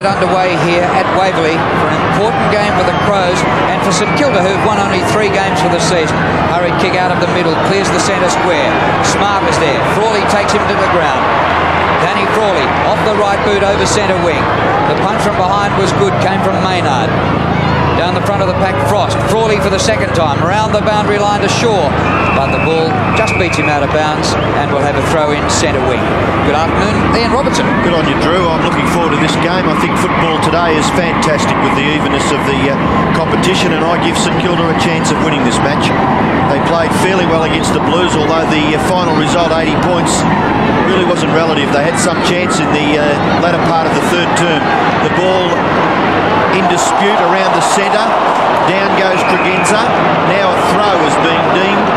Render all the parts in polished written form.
Underway here at Waverley for an important game for the Crows and for St Kilda, who've won only 3 games for the season. Hurried kick out of the middle, clears the centre square. Smart was there. Frawley takes him to the ground. Danny Frawley off the right boot over centre wing. The punch from behind was good, came from Maynard. Down the front of the pack, Frost. Frawley for the second time, around the boundary line to Shaw. But the ball just beats him out of bounds and will have a throw in centre wing. Good afternoon, Ian Robertson. Good on you, Drew. I'm looking forward to this game. I think football today is fantastic with the evenness of the competition, and I give St Kilda a chance of winning this match. They played fairly well against the Blues, although the final result, 80 points, really wasn't relative. They had some chance in the latter part of the third term. The ball in dispute around the centre. Down goes Tregenza. Now a throw is being deemed,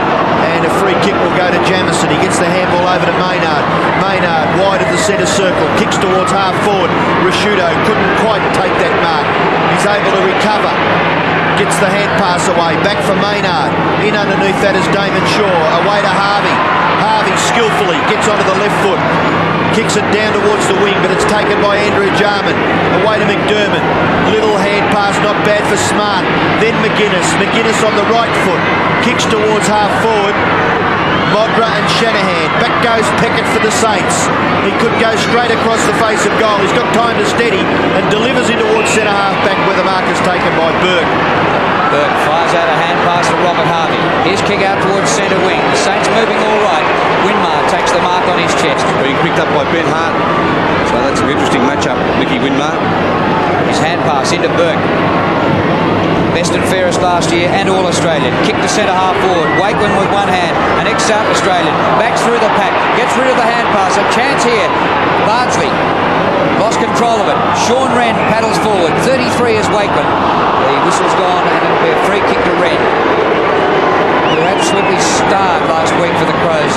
and a free kick will go to Jamison. He gets the handball over to Maynard. Maynard wide of the centre circle, kicks towards half forward. Rashudo couldn't quite take that mark. He's able to recover. Gets the hand pass away. Back for Maynard. In underneath that is Damon Shaw. Away to Harvey. Harvey skillfully gets onto the left foot. Kicks it down towards the wing, but it's taken by Andrew Jarman. Away to McDermott. Little hand pass, not bad for Smart. Then McGuinness. McGuinness on the right foot. Kicks towards half forward. Modra and Shanahan. Back goes Peckett for the Saints. He could go straight across the face of goal. He's got time to steady and delivers in towards centre half back, where the mark is taken by Burke. Burke fires out a hand pass to Robert Harvey. His kick out towards centre wing. The Saints moving all right. Winmar takes the mark on his chest. Being picked up by Ben Hart. So that's an interesting matchup, Mickey Winmar. His hand pass into Burke. Best and fairest last year and All-Australian. Kick to centre half forward. Wakeman with one hand. An ex-South Australian. Backs through the pack. Gets rid of the hand pass. A chance here. Bardsley lost control of it. Sean Wren paddles forward. 33 is Wakeman. The whistle's gone and it'll be a free kick to Wren, who absolutely starved last week for the Crows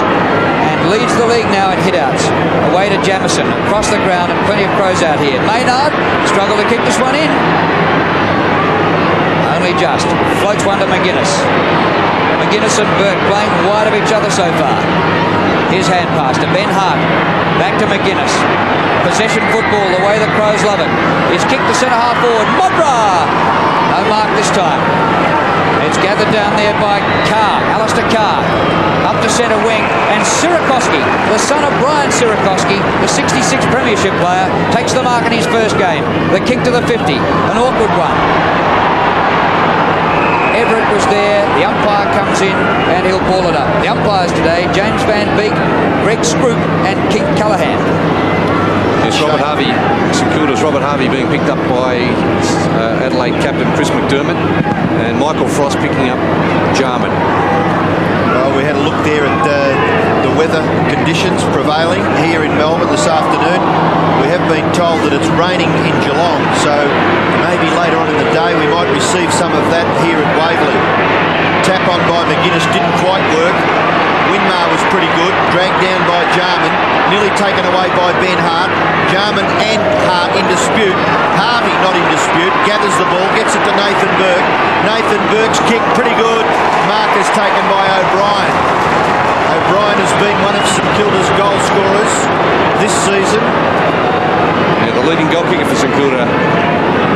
and leads the league now in hit-outs. Away to Jamison. Across the ground and plenty of Crows out here. Maynard struggled to kick this one in. Only just. Floats one to McGuinness. McGuinness and Burke playing wide of each other so far. His hand pass to Ben Hart. Back to McGuinness. Possession football, the way the Crows love it. His kick to centre half forward. Modra! No mark this time. It's gathered down there by Carr, Alistair Carr. Up to centre wing, and Sirakoski, the son of Brian Sirakoski, the 66 premiership player, takes the mark in his first game. The kick to the 50, an awkward one. Everett was there, the umpire comes in and he'll ball it up. The umpires today, James Van Beek, Greg Scroop and Keith Callahan. Yes, Robert Harvey, St Kilda's Robert Harvey being picked up by Adelaide captain Chris McDermott, and Michael Frost picking up Jarman. Well, we had a look there at the weather conditions prevailing here in Melbourne this afternoon. We have been told that it's raining in Geelong, so maybe later on in the day we might receive some of that here at Waverley. Tap on by McGuinness didn't quite work. Winmar was pretty good, dragged down by Jarman, nearly taken away by Ben Hart. Jarman and Hart in dispute. Harvey not in dispute, gathers the ball, gets it to Nathan Burke. Nathan Burke's kick pretty good. Mark is taken by O'Brien. O'Brien has been one of St Kilda's goal scorers this season. Yeah, the leading goal kicker for St Kilda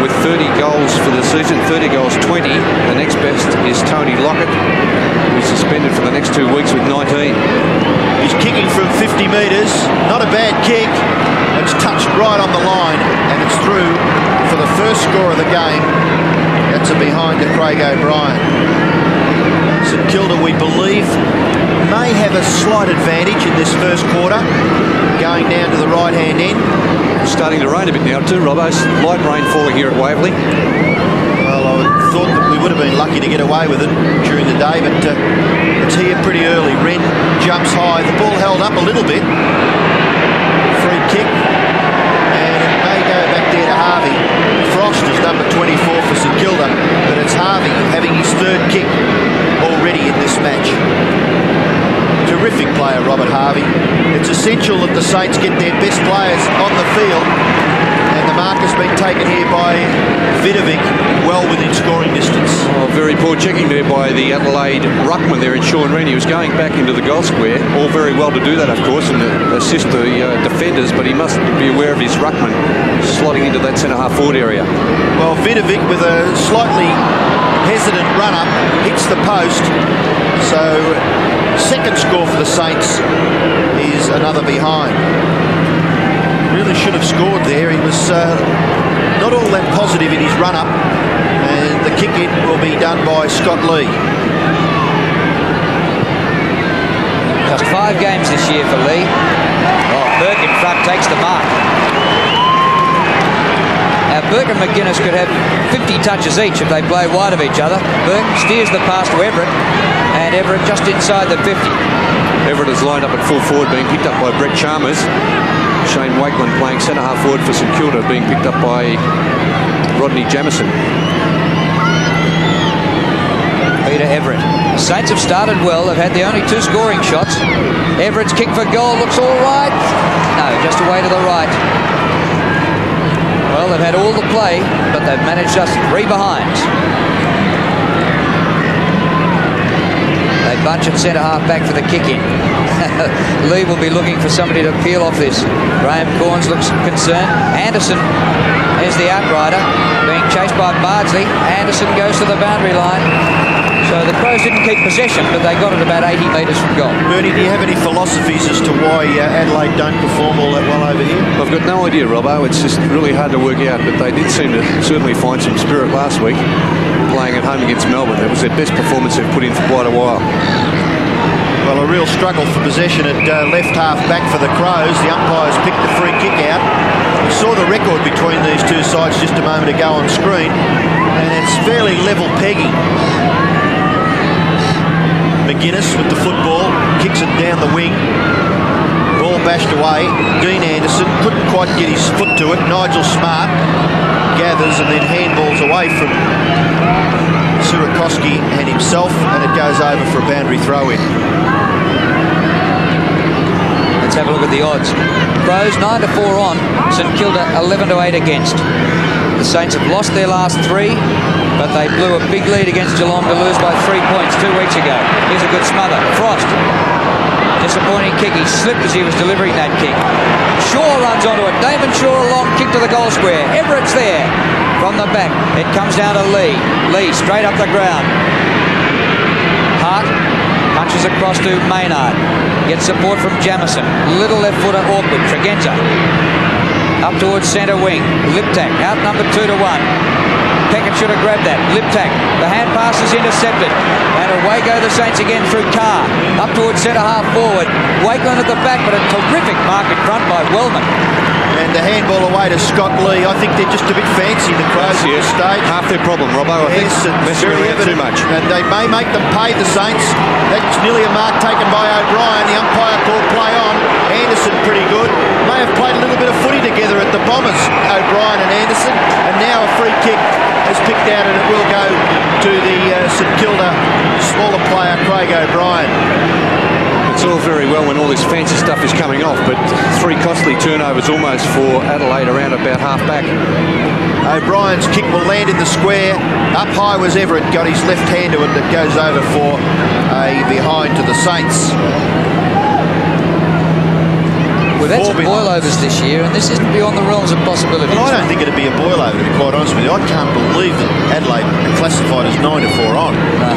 with 30 goals for the season, 30 goals 20. The next best is Tony Lockett, who's suspended for the next 2 weeks with 19. He's kicking from 50 metres, not a bad kick. It's touched right on the line and it's through for the first score of the game. That's a behind to Craig O'Brien. St Kilda, we believe, may have a slight advantage in this first quarter, going down to the right-hand end. It's starting to rain a bit now too, Robbo. Light rainfall here at Waverley. Well, I thought that we would have been lucky to get away with it during the day, but it's here pretty early. Wren jumps high. The ball held up a little bit. Free kick. And it may go back there to Harvey. Frost is number 24 for St Kilda, but it's Harvey having his third kick already in this match. Terrific player, Robert Harvey. It's essential that the Saints get their best players on the field, and the mark has been taken here by Vidovic, well within scoring distance. Oh, very poor checking there by the Adelaide ruckman there in Sean Rennie. He was going back into the goal square. All very well to do that, of course, and assist the defenders, but he must be aware of his ruckman slotting into that centre-half forward area. Well, Vidovic, with a slightly hesitant run-up, hits the post. So, second score for the Saints is another behind. Really should have scored there. He was not all that positive in his run-up, and the kick-in will be done by Scott Lee. Just 5 games this year for Lee. Oh, Burke in front takes the mark. Now, Burke and McGuinness could have 50 touches each if they play wide of each other. Burke steers the pass to Everett, and Everett just inside the 50. Everett is lined up at full forward, being picked up by Brett Chalmers. Shane Wakeland playing centre-half forward for St Kilda, being picked up by Rodney Jamieson. Peter Everett. The Saints have started well. They've had the only 2 scoring shots. Everett's kick for goal looks all right. No, just away to the right. Well, they've had all the play, but they've managed just 3 behinds. They bunch at centre-half back for the kick-in. Lee will be looking for somebody to peel off this. Graham Corns looks concerned. Anderson is the outrider, being chased by Bardsley. Anderson goes to the boundary line. So the Crows didn't keep possession, but they got it about 80 metres from goal. Bernie, do you have any philosophies as to why Adelaide don't perform all that well over here? I've got no idea, Robbo. It's just really hard to work out, but they did seem to certainly find some spirit last week, playing at home against Melbourne. It was their best performance they've put in for quite a while. Well, a real struggle for possession at left half back for the Crows. The umpires picked the free kick out. We saw the record between these two sides just a moment ago on screen, and it's fairly level pegging. McGuinness with the football, kicks it down the wing. Ball bashed away. Dean Anderson couldn't quite get his foot to it. Nigel Smart gathers and then handballs away from Surakoski and himself, and it goes over for a boundary throw-in. Let's have a look at the odds. Crows 9-4 on, St Kilda 11-8 against. The Saints have lost their last 3, but they blew a big lead against Geelong to lose by 3 points 2 weeks ago. Here's a good smother. Frost. Disappointing kick. He slipped as he was delivering that kick. Shaw runs onto it. Damon Shaw, a long kick to the goal square. Everett's there. From the back, it comes down to Lee. Lee straight up the ground. Hart punches across to Maynard. Gets support from Jamieson. Little left footer awkward. Tregenza. Up towards centre wing. Liptak outnumbered 2-1. Peckett should have grabbed that. Liptak. The hand pass is intercepted. And away go the Saints again through Carr. Up towards centre half forward. Wakeland at the back, but a terrific mark in front by Wellman. And the handball away to Scott Lee. I think they're just a bit fancy, the Crows, at this stage. Half their problem, Robbo. I think messing around too much. And they may make them pay, the Saints. That's nearly a mark taken by O'Brien. The umpire called play on. Anderson pretty good. May have played a little bit of footy together at the Bombers, O'Brien and Anderson. And now a free kick is picked out, and it will go to the St Kilda smaller player, Craig O'Brien. It's all very well when all this fancy stuff is coming off, but 3 costly turnovers almost for Adelaide around about half back. O'Brien's kick will land in the square. Up high was Everett, got his left hand to it, that goes over for a behind to the Saints. We've had some boilovers this year, and this isn't beyond the realms of possibility. Well, I don't think it'd be a boilover, to be quite honest with you. I can't believe that Adelaide are classified as 9-4 on. No.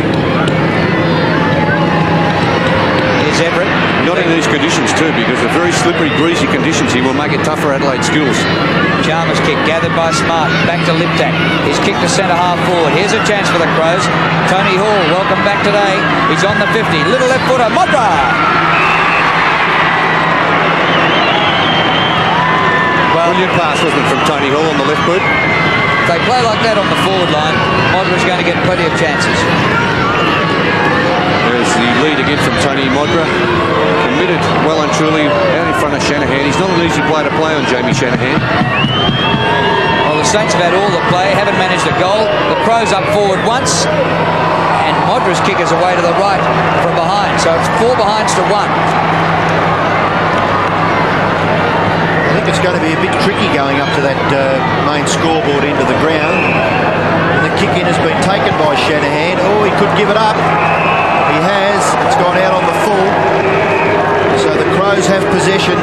Here's Everett. Not in these conditions too, because the very slippery, greasy conditions here will make it tough for Adelaide skills. Chalmers kick gathered by Smart. Back to Liptak. He's kicked to centre half forward. Here's a chance for the Crows. Tony Hall, welcome back today. He's on the 50. Little left footer. Modra! Brilliant pass, wasn't it, from Tony Hall on the left boot? If they play like that on the forward line, Modra's going to get plenty of chances. There's the lead again from Tony Modra. Committed well and truly out in front of Shanahan. He's not an easy player to play on, Jamie Shanahan. Well, the Saints have had all the play, haven't managed a goal. The Crows up forward once, and Modra's kick is away to the right from behind. So it's 4 behinds to 1. I think think it's going to be a bit tricky going up to that main scoreboard end of the ground. And the kick in has been taken by Shanahan. Oh, he could give it up. He has. It's gone out on the full. So the Crows have possession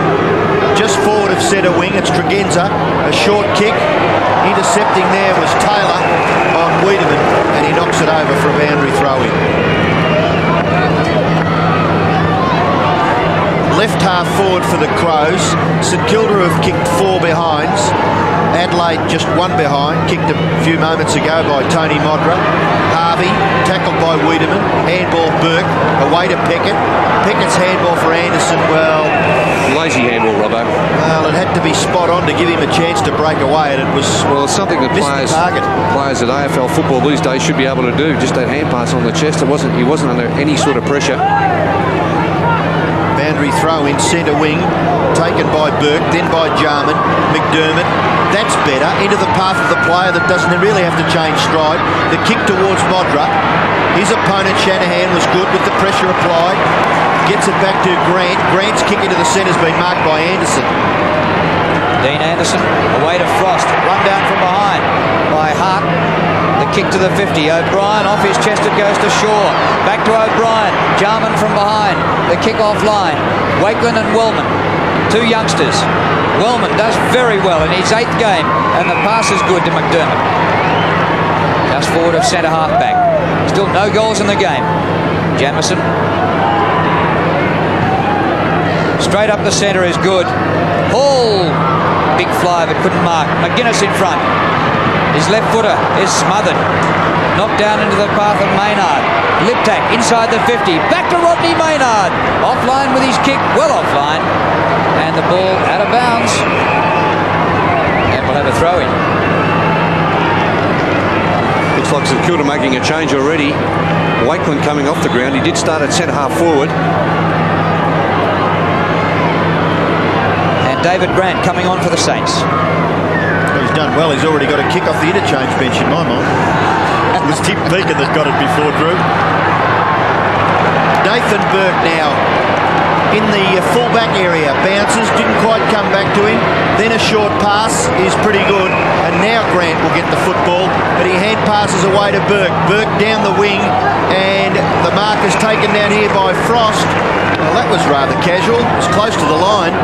just forward of centre wing. It's Tregenza. A short kick. Intercepting there was Taylor on Wiedemann, and he knocks it over for a boundary throw-in. Left half forward for the Crows. St Kilda have kicked 4 behinds. Adelaide just 1 behind, kicked a few moments ago by Tony Modra. Harvey, tackled by Wiedemann. Handball Burke, away to Peckett. Peckett's handball for Anderson, well... Lazy handball, Robbo. Well, it had to be spot on to give him a chance to break away, and it was... Well, it's something that players at AFL football these days should be able to do. Just that hand pass on the chest. He wasn't under any sort of pressure. Boundary throw in centre wing, taken by Burke, then by Jarman. McDermott, that's better, into the path of the player that doesn't really have to change stride. The kick towards Modra. His opponent Shanahan was good with the pressure applied. Gets it back to Grant. Grant's kick into the centre has been marked by Anderson. Dean Anderson away to Frost, run down from behind by Hart. The kick to the 50. O'Brien off his chest, it goes to Shaw. Back to O'Brien. Jarman from behind. The kick offline. Wakelin and Wellman, 2 youngsters. Wellman does very well in his 8th game, and the pass is good to McDermott. Just forward of centre half back. Still no goals in the game. Jamieson. Straight up the centre is good. Hall. Big fly, but couldn't mark. McGuinness in front. His left footer is smothered. Knocked down into the path of Maynard. Liptak inside the 50. Back to Rodney Maynard. Offline with his kick. Well offline. And the ball out of bounds. And we'll have a throw in. Looks like St Kilda making a change already. Wakelin coming off the ground. He did start at centre half forward. And David Grant coming on for the Saints. He's done well. He's already got a kick off the interchange bench in my mind. It was Tim Beacon that got it before Drew. Nathan Burke now in the full-back area. Bounces, didn't quite come back to him. Then a short pass is pretty good. And now Grant will get the football, but he hand passes away to Burke. Burke down the wing, and the mark is taken down here by Frost. Well, that was rather casual. It's close to the line.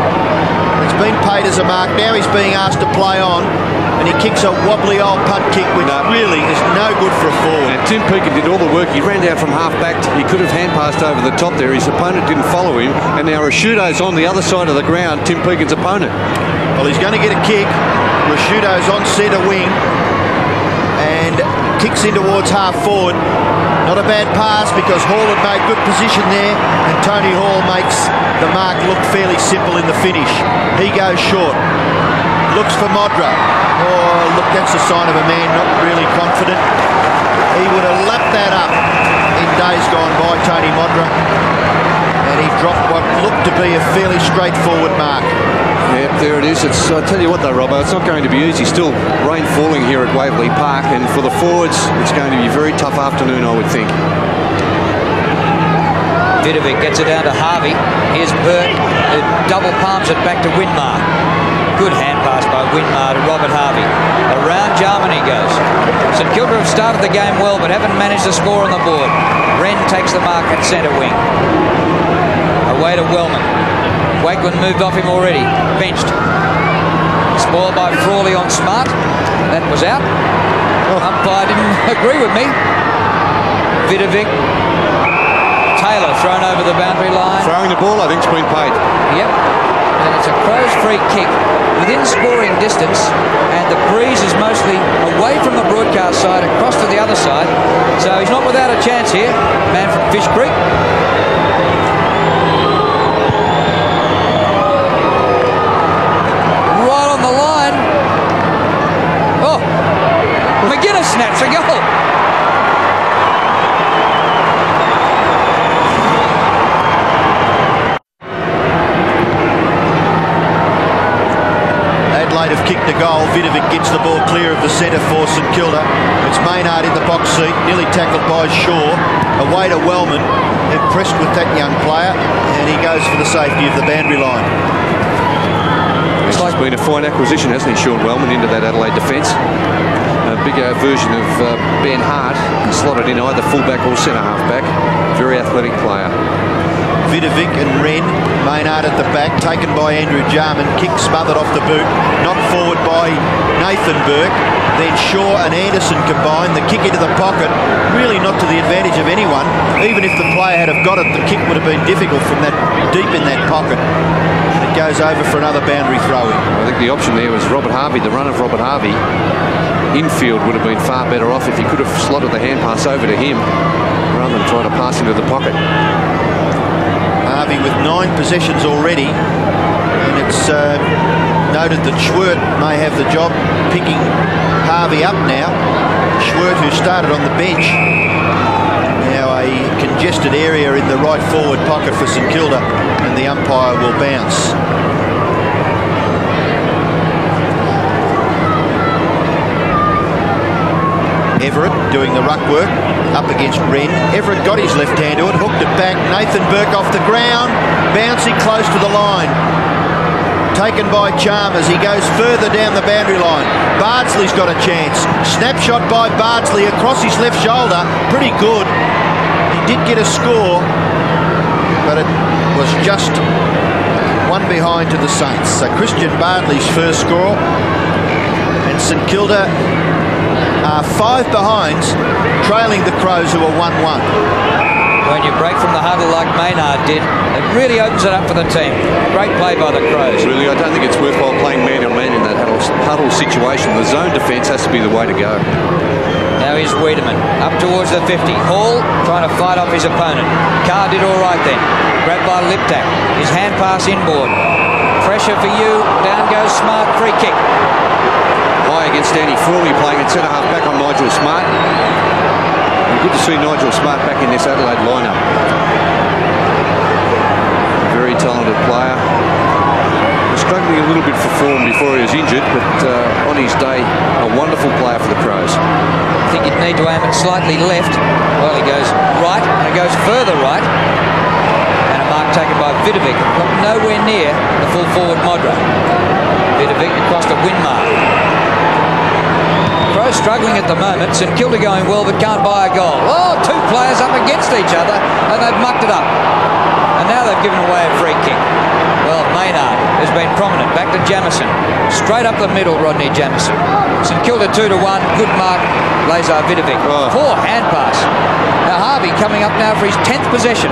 It's been paid as a mark. Now he's being asked to play on, and he kicks a wobbly old punt kick, which really is no good for a forward. And Tim Pekin did all the work. He ran down from half-back. He could have hand-passed over the top there. His opponent didn't follow him, and now Rashudo's on the other side of the ground, Tim Pekin's opponent. Well, he's going to get a kick. Rashudo's on centre wing and kicks in towards half-forward. Not a bad pass because Hall had made good position there, and Tony Hall makes the mark look fairly simple in the finish. He goes short. Looks for Modra. Oh, look, that's a sign of a man not really confident. He would have lapped that up in days gone by, Tony Modra. And he dropped what looked to be a fairly straightforward mark. Yep, there it is. I tell you what though, Robbo, it's not going to be easy. Still rain falling here at Waverley Park, and for the forwards, it's going to be a very tough afternoon, I would think. Vidovic gets it down to Harvey. Here's Burke, who double palms it back to Winmar. Good hand pass by Winmar to Robert Harvey. Around Jarman he goes. St Kilda have started the game well, but haven't managed to score on the board. Wren takes the mark at centre wing. Away to Wellman. Wakelin moved off him already. Benched. Spoiled by Frawley on Smart. That was out. Umpire didn't agree with me. Vidovic. Taylor thrown over the boundary line. Throwing the ball, I think, has been paid. Yep. And it's a Crows free kick within scoring distance, and the breeze is mostly away from the broadcast side across to the other side. So he's not without a chance here. Man from Fish Creek. McGuinness snaps a goal. Adelaide have kicked the goal. Vidovic gets the ball clear of the centre for St Kilda. It's Maynard in the box seat, nearly tackled by Shaw. Away to Wellman, impressed with that young player, and he goes for the safety of the boundary line. He's been a fine acquisition, hasn't he, Sean Wellman, into that Adelaide defence. A bigger version of Ben Hart, slotted in either fullback or centre half-back. Very athletic player. Vidovic and Wren, Maynard at the back, taken by Andrew Jarman, kick smothered off the boot, knocked forward by Nathan Burke, then Shaw and Anderson combined, the kick into the pocket, really not to the advantage of anyone. Even if the player had have got it, the kick would have been difficult from that deep in that pocket. And it goes over for another boundary throw-in. I think the option there was Robert Harvey, the run of Robert Harvey. Infield would have been far better off if he could have slotted the hand pass over to him rather than try to pass into the pocket. Harvey with 9 possessions already, and it's noted that Stewart may have the job picking Harvey up now. Stewart, who started on the bench, now a congested area in the right forward pocket for St Kilda, and the umpire will bounce. Everett doing the ruck work up against Wren. Everett got his left hand to it, hooked it back. Nathan Burke off the ground, bouncing close to the line. Taken by Chalmers. He goes further down the boundary line. Bardsley's got a chance. Snapshot by Bardsley across his left shoulder. Pretty good. He did get a score, but it was just one behind to the Saints. So Christian Bardsley's first score, and St Kilda are 5 behinds, trailing the Crows, who are 1-1. When you break from the huddle like Maynard did, it really opens it up for the team. Great play by the Crows. Really, I don't think it's worthwhile playing man-on-man in that huddle situation. The zone defence has to be the way to go. Now here's Wiedemann, up towards the 50. Hall trying to fight off his opponent. Carr did all right then. Grabbed by Liptak. His hand pass inboard. Pressure for you. Down goes Smart. Free kick. High against Danny Frawley, playing at centre half back on Nigel Smart. And good to see Nigel Smart back in this Adelaide lineup. Very talented player. Was struggling a little bit for form before he was injured, but on his day, a wonderful player for the Crows. I think you'd need to aim it slightly left. Well, he goes right, and it goes further right. And a mark taken by Vidovic, but nowhere near the full forward Modra. Vidovic across the win mark. Crows struggling at the moment. St Kilda going well, but can't buy a goal. Oh, 2 players up against each other, and they've mucked it up. And now they've given away a free kick. Well, Maynard has been prominent. Back to Jamison. Straight up the middle, Rodney Jamison. St Kilda 2-1. Good mark, Lazar Vidovic. Oh. Poor hand pass. Now Harvey coming up now for his 10th possession.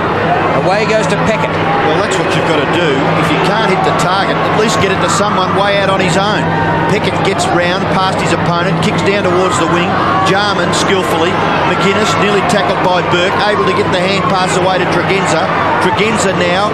Away he goes to Peckett. Well, that's what you've got to do. If you can't hit the target, at least get it to someone way out on his own. Peckett gets round past his opponent, kicks down towards the wing. Jarman skillfully. McInnes nearly tackled by Burke, able to get the hand pass away to Tregenza. Tregenza now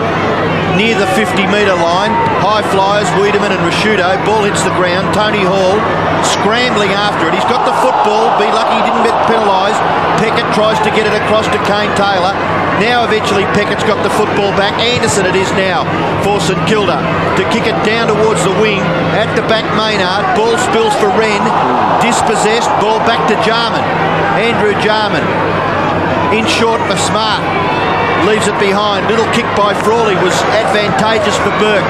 near the 50-metre line. High flyers, Wiedemann and Rashudo. Ball hits the ground. Tony Hall scrambling after it. He's got the football. Be lucky he didn't get penalised. Peckett tries to get it across to Kane Taylor. Now eventually Peckett's got the football back. Anderson it is now for St Kilda to kick it down towards the wing. At the back, Maynard. Ball spills for Wren. Dispossessed. Ball back to Jarman. Andrew Jarman. In short for Smart. Leaves it behind. Little kick by Frawley was advantageous for Burke.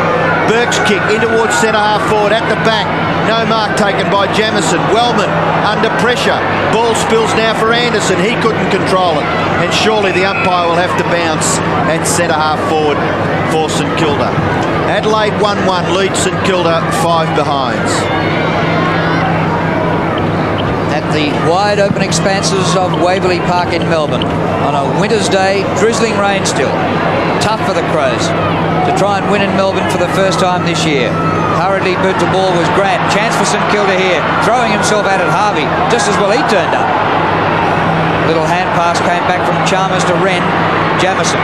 Burke's kick in towards centre half forward. At the back. No mark taken by Jamison. Wellman under pressure. Ball spills now for Anderson. He couldn't control it. And surely the umpire will have to bounce at centre half forward for St Kilda. Adelaide 1-1 leads St Kilda 5 behinds. At the wide open expanses of Waverley Park in Melbourne on a winter's day, drizzling rain still. Tough for the Crows to try and win in Melbourne for the first time this year. Hurriedly boot to ball was Grant. Chance for St Kilda here. Throwing himself out at Harvey. Just as well he turned up. Little hand pass came back from Chalmers to Wren. Jamison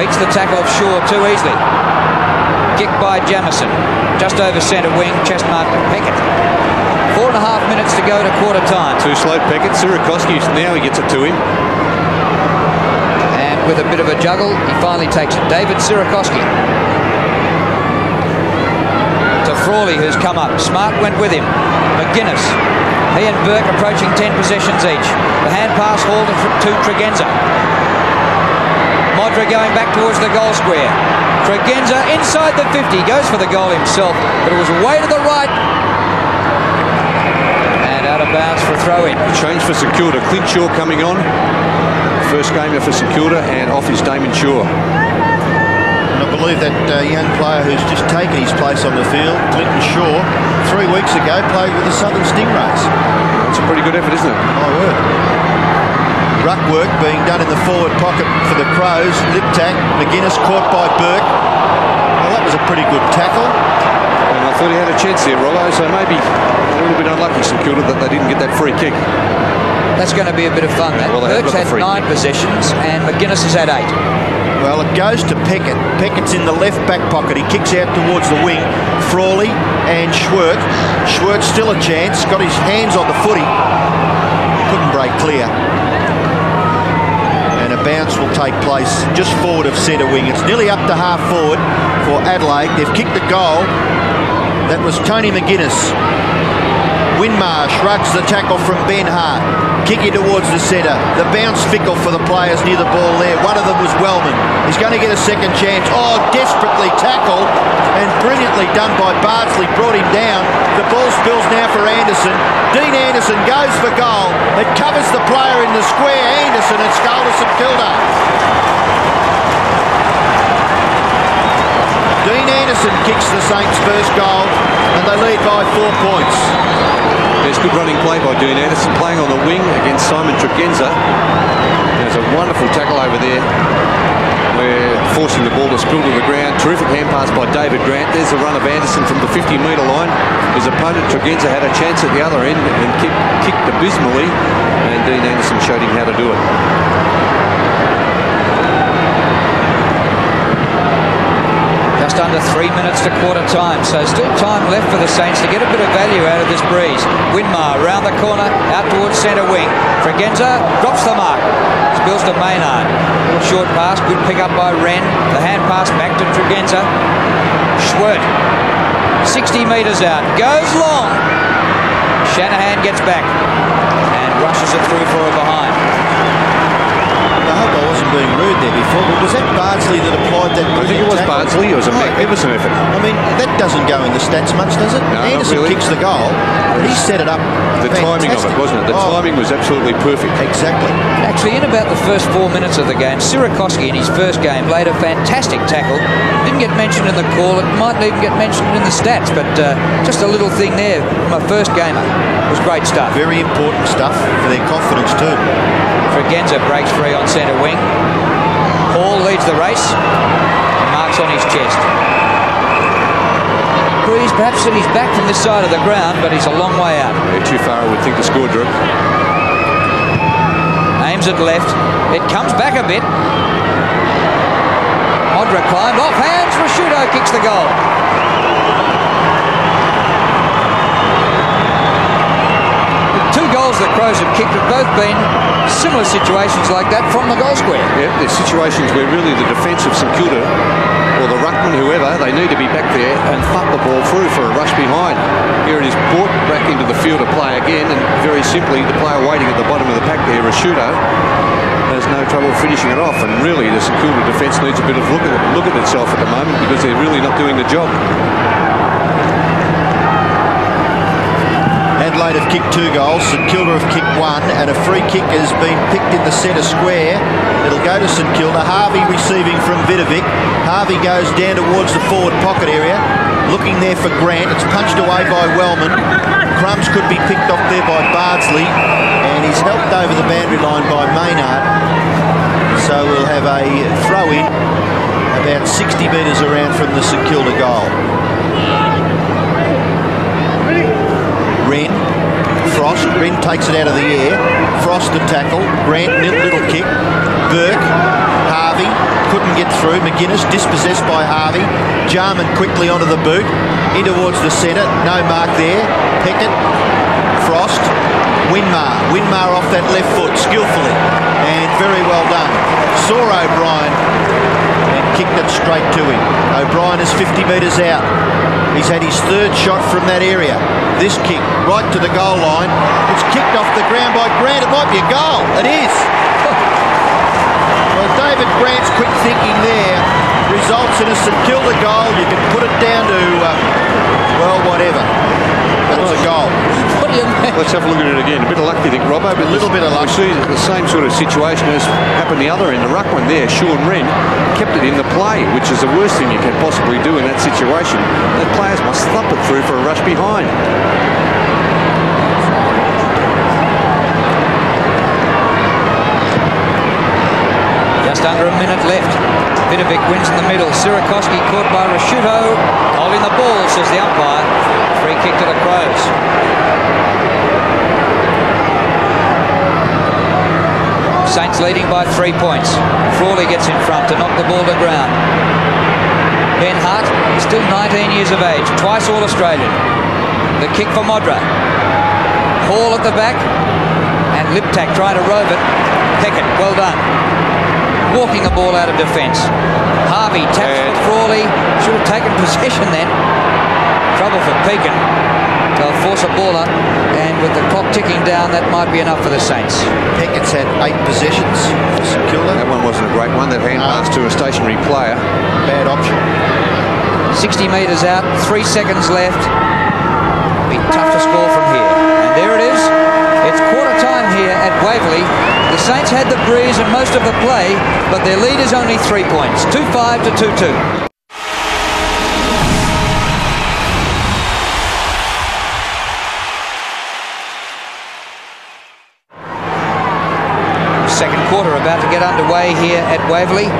beats the tackle of Shaw too easily. Kick by Jamison. Just over centre wing. Chest mark to Peckett. 4.5 minutes to go to quarter time. Too slow Peckett. Sirakoski, now he gets it to him. And with a bit of a juggle, he finally takes it. David Sirakoski. To Frawley, who's come up. Smart went with him. McInnes. He and Burke approaching 10 possessions each. The hand pass hauled to Tregenza. Modra after going back towards the goal square. Tregenza inside the 50, goes for the goal himself, but it was way to the right. And out of bounds for a throw-in. Change for St Kilda. Clint Shaw coming on. First gamer for St Kilda, and off is Damon Shaw. And I believe that young player who's just taken his place on the field, Clinton Shaw, 3 weeks ago played with the Southern Stingrays. That's a pretty good effort, isn't it? My word. Ruck work being done in the forward pocket for the Crows. Lip tack. McGuinness caught by Burke. Well, that was a pretty good tackle. And I thought he had a chance there, Rollo, so maybe a little bit unlucky, St Kilda, that they didn't get that free kick. That's going to be a bit of fun. That well, Burke's had 9 possessions and McGuinness has had 8. Well, it goes to Peckett. Peckett's in the left back pocket. He kicks out towards the wing. Frawley and Schwert. Schwert's still a chance. Got his hands on the footy. Couldn't break clear. And a bounce will take place just forward of centre wing. It's nearly up to half forward for Adelaide. They've kicked the goal. That was Tony McGuinness. Winmar shrugs the tackle from Ben Hart. Kicking towards the centre. The bounce fickle for the players near the ball there. One of them was Wellman. He's going to get a second chance. Oh, desperately tackled and brilliantly done by Bardsley. Brought him down. The ball spills now for Anderson. Dean Anderson goes for goal. It covers the player in the square. Anderson, it's goal to St Kilda. Dean Anderson kicks the Saints' first goal and they lead by 4 points. There's good running play by Dean Anderson, playing on the wing against Simon Tregenza. There's a wonderful tackle over there. We're forcing the ball to spill to the ground. Terrific hand pass by David Grant. There's the run of Anderson from the 50-metre line. His opponent Tregenza had a chance at the other end and kicked abysmally, and Dean Anderson showed him how to do it. Just under 3 minutes to quarter time, so still time left for the Saints to get a bit of value out of this breeze. Winmar round the corner, out towards centre wing. Tregenza drops the mark. Spills to Maynard. Little short pass, good pick up by Wren. The hand pass back to Tregenza. Schwert, 60 metres out, goes long. Shanahan gets back and rushes it through for a behind. I hope I wasn't being rude there before, but was that Bardsley that applied that brilliant I think it was tackle? Bardsley. It was a magnificent effort. I mean, that doesn't go in the stats much, does it? No, Anderson not really. kicks the goal, but he set it up. The timing of it, wasn't it? The timing was absolutely perfect. Exactly. Actually, in about the first 4 minutes of the game, Sirakoski in his first game laid a fantastic tackle. Didn't get mentioned in the call. It mightn't even get mentioned in the stats, but just a little thing there from a first gamer. It was great stuff. Very important stuff for their confidence too. Tregenza breaks free on centre wing. Hall leads the race. Marks on his chest. Breeze perhaps at his back from this side of the ground, but he's a long way out. Yeah, too far, I would think, to score, Drew. Aims it left. It comes back a bit. Modra climbed off hands. Rashudo kicks the goal. The 2 goals the Crows have kicked have both been similar situations like that from the goal square. Yeah, there's situations where really the defence of St Kilda, or the ruckman, whoever, they need to be back there and fuck the ball through for a rush behind. Here it is brought back into the field of play again, and very simply the player waiting at the bottom of the pack there, Rashudo, has no trouble finishing it off. And really the St Kilda defence needs a bit of look at itself at the moment, because they're really not doing the job. Adelaide have kicked 2 goals, St Kilda have kicked 1, and a free kick has been picked in the centre square. It'll go to St Kilda. Harvey receiving from Vidovic. Harvey goes down towards the forward pocket area, looking there for Grant. It's punched away by Wellman. Crumbs could be picked off there by Bardsley, and he's helped over the boundary line by Maynard. So we'll have a throw-in about 60 metres around from the St Kilda goal. Wren, Frost. Wren takes it out of the air. Frost to tackle. Grant, little kick. Burke, Harvey, couldn't get through. McGuinness dispossessed by Harvey. Jarman quickly onto the boot. In towards the centre. No mark there. Peckett, Frost, Winmar. Winmar off that left foot skillfully. And very well done. Saw O'Brien and kicked it straight to him. O'Brien is 50 metres out. He's had his 3rd shot from that area. This kick right to the goal line. It's kicked off the ground by Grant. It might be a goal. It is. Well, David Grant's quick thinking there results in a St Kilda goal. You can put it down to, well, whatever. But it's a goal. What do you mean? Let's have a look at it again. A bit of luck, do you think, Robbo? But A little bit of luck. We see the same sort of situation as happened the other end. The ruck one there, Sean Wren, kept it in the play, which is the worst thing you can possibly do in that situation. The players must thump it through for a rush behind. Just under a minute left. Vidovic wins in the middle. Sirakoski caught by Rashuto. Holding the ball, says the umpire. Free kick to the Crows. Saints leading by 3 points. Frawley gets in front to knock the ball to ground. Ben Hart is still 19 years of age, twice All-Australian. The kick for Modra. Hall at the back, and Liptak trying to rove it. Peckett, well done. Walking the ball out of defence. Harvey taps for Frawley. Should have taken possession then. Trouble for Pekin. They'll force a ball up, and with the clock ticking down, that might be enough for the Saints. Peckett's had 8 possessions for St Kilda. That one wasn't a great one. That hand pass to a stationary player. Bad option. 60 metres out, 3 seconds left. Be tough to score from here. And there it is. It's quarter time here at Waverley. The Saints had the breeze and most of the play, but their lead is only 3 points. 2-5 to 2-2. Second quarter about to get underway here at Waverley.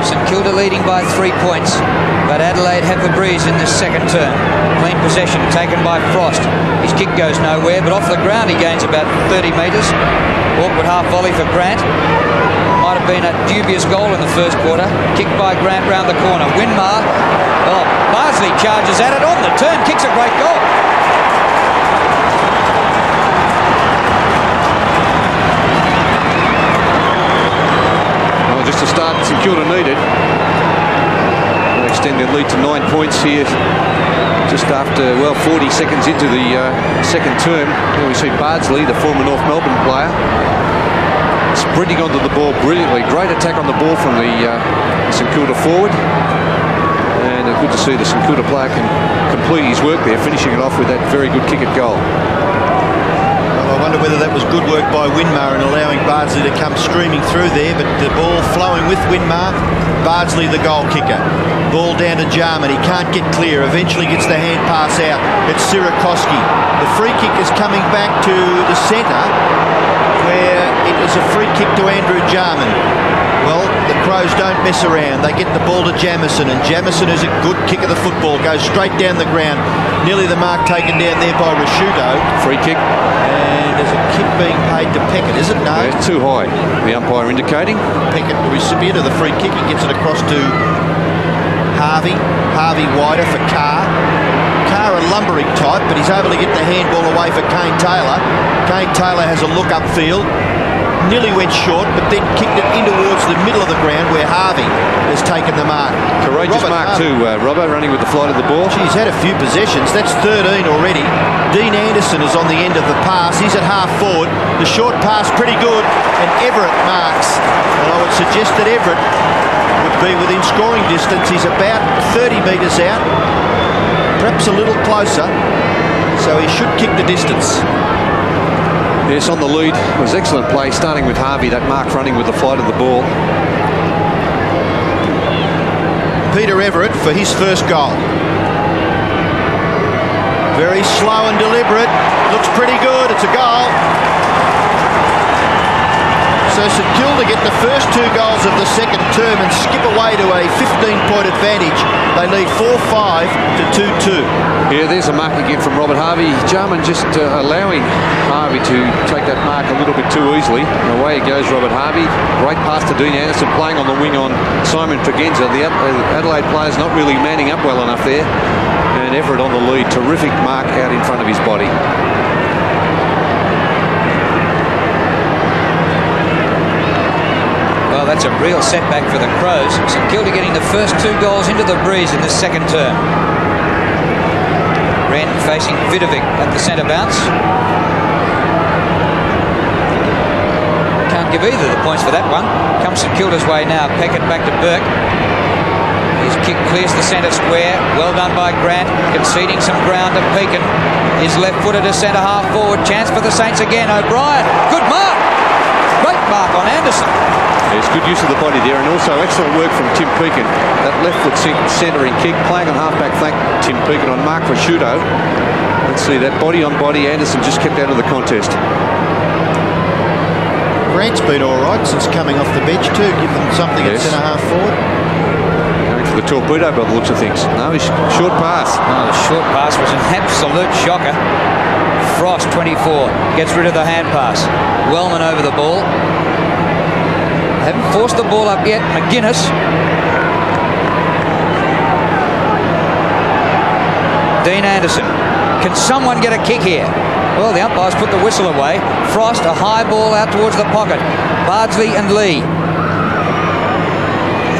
St Kilda leading by 3 points, but Adelaide have the breeze in this second term. Clean possession taken by Frost. His kick goes nowhere, but off the ground he gains about 30 metres. Awkward half volley for Grant. Might have been a dubious goal in the first quarter. Kicked by Grant round the corner. Winmar. Oh, Bardsley charges at it on the turn. Kicks a great goal. Just a start St Kilda needed. They extend their lead to 9 points here just after, well, 40 seconds into the second term. Here we see Bardsley, the former North Melbourne player, sprinting onto the ball brilliantly. Great attack on the ball from the St Kilda forward. And good to see the St Kilda player can complete his work there, finishing it off with that very good kick at goal. I wonder whether that was good work by Winmar in allowing Bardsley to come streaming through there, but the ball flowing with Winmar. Bardsley the goal kicker. Ball down to Jarman. He can't get clear. Eventually gets the hand pass out. It's Sirakoski. The free kick is coming back to the centre, where it is a free kick to Andrew Jarman. Well, the Crows don't mess around. They get the ball to Jamieson, and Jamieson is a good kick of the football. Goes straight down the ground. Nearly the mark taken down there by Rashuto. Free kick. And there's a kick being paid to Peckett, is it? No. Yeah, it's too high. The umpire indicating. Peckett, the recipient of the free kick, he gets it across to Harvey. Harvey wider for Carr. Carr a lumbering type, but he's able to get the handball away for Kane Taylor. Kane Taylor has a look upfield. Nearly went short, but then kicked it in towards the middle of the ground where Harvey has taken the mark. Courageous mark too, Robbo, running with the flight of the ball. He's had a few possessions. That's 13 already. Dean Anderson is on the end of the pass. He's at half forward. The short pass pretty good, and Everett marks. And I would suggest that Everett would be within scoring distance. He's about 30 metres out, perhaps a little closer, so he should kick the distance. Yes, on the lead. It was excellent play, starting with Harvey, that mark running with the flight of the ball. Peter Everett for his first goal. Very slow and deliberate. Looks pretty good. It's a goal. So St Kilda get the first 2 goals of the second term and skip away to a 15-point advantage. They lead 4-5 to 2-2. Yeah, there's a mark again from Robert Harvey. Jarman just allowing Harvey to take that mark a little bit too easily. And away goes Robert Harvey. Great pass to Dean Anderson, playing on the wing on Simon Tregenza. The Adelaide player's not really manning up well enough there. And Everett on the lead. Terrific mark out in front of his body. Well, that's a real setback for the Crows. St Kilda getting the first 2 goals into the breeze in this second term. Wren facing Vidovic at the centre bounce. Can't Can't give either the points for that one. Comes St Kilda's way now. Peckett back to Burke. His kick clears the centre square. Well done by Grant. Conceding some ground to Pekin. His left-footed to centre half forward. Chance for the Saints again. O'Brien. Good mark. Great mark on Anderson. There's good use of the body there, and also excellent work from Tim Pekin. That left foot centering kick, playing on half-back flank. Tim Pekin on Mark Prosciutto. Let's see, that body on body. Anderson just kept out of the contest. Grant's been all right since coming off the bench too, given something at centre half forward. Going for the torpedo by the looks of things. No, he's short pass. Oh, the short pass was an absolute shocker. Frost, 24, gets rid of the hand pass. Wellman over the ball. Haven't forced the ball up yet. McGuinness. Dean Anderson. Can someone get a kick here? Well, the umpires put the whistle away. Frost, a high ball out towards the pocket. Bardsley and Lee.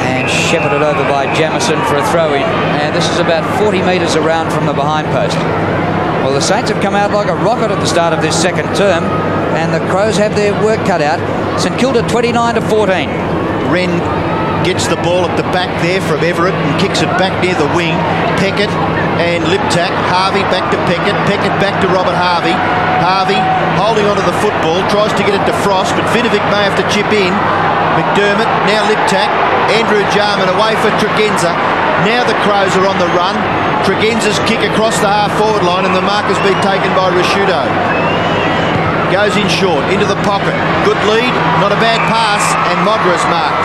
And shepherded over by Jamieson for a throw-in. And this is about 40 metres around from the behind post. Well, the Saints have come out like a rocket at the start of this second term, and the Crows have their work cut out. St Kilda 29-14. Wren gets the ball at the back there from Everett and kicks it back near the wing. Peckett and Liptak. Harvey back to Peckett. Peckett back to Robert Harvey. Harvey holding onto the football, tries to get it to Frost, but Vidovic may have to chip in. McDermott, now Liptak. Andrew Jarman away for Tregenza. Now the Crows are on the run. Tregenza's kick across the half-forward line, and the mark has been taken by Prosciutto. Goes in short, into the pocket. Good lead, not a bad pass, and Modra's marked.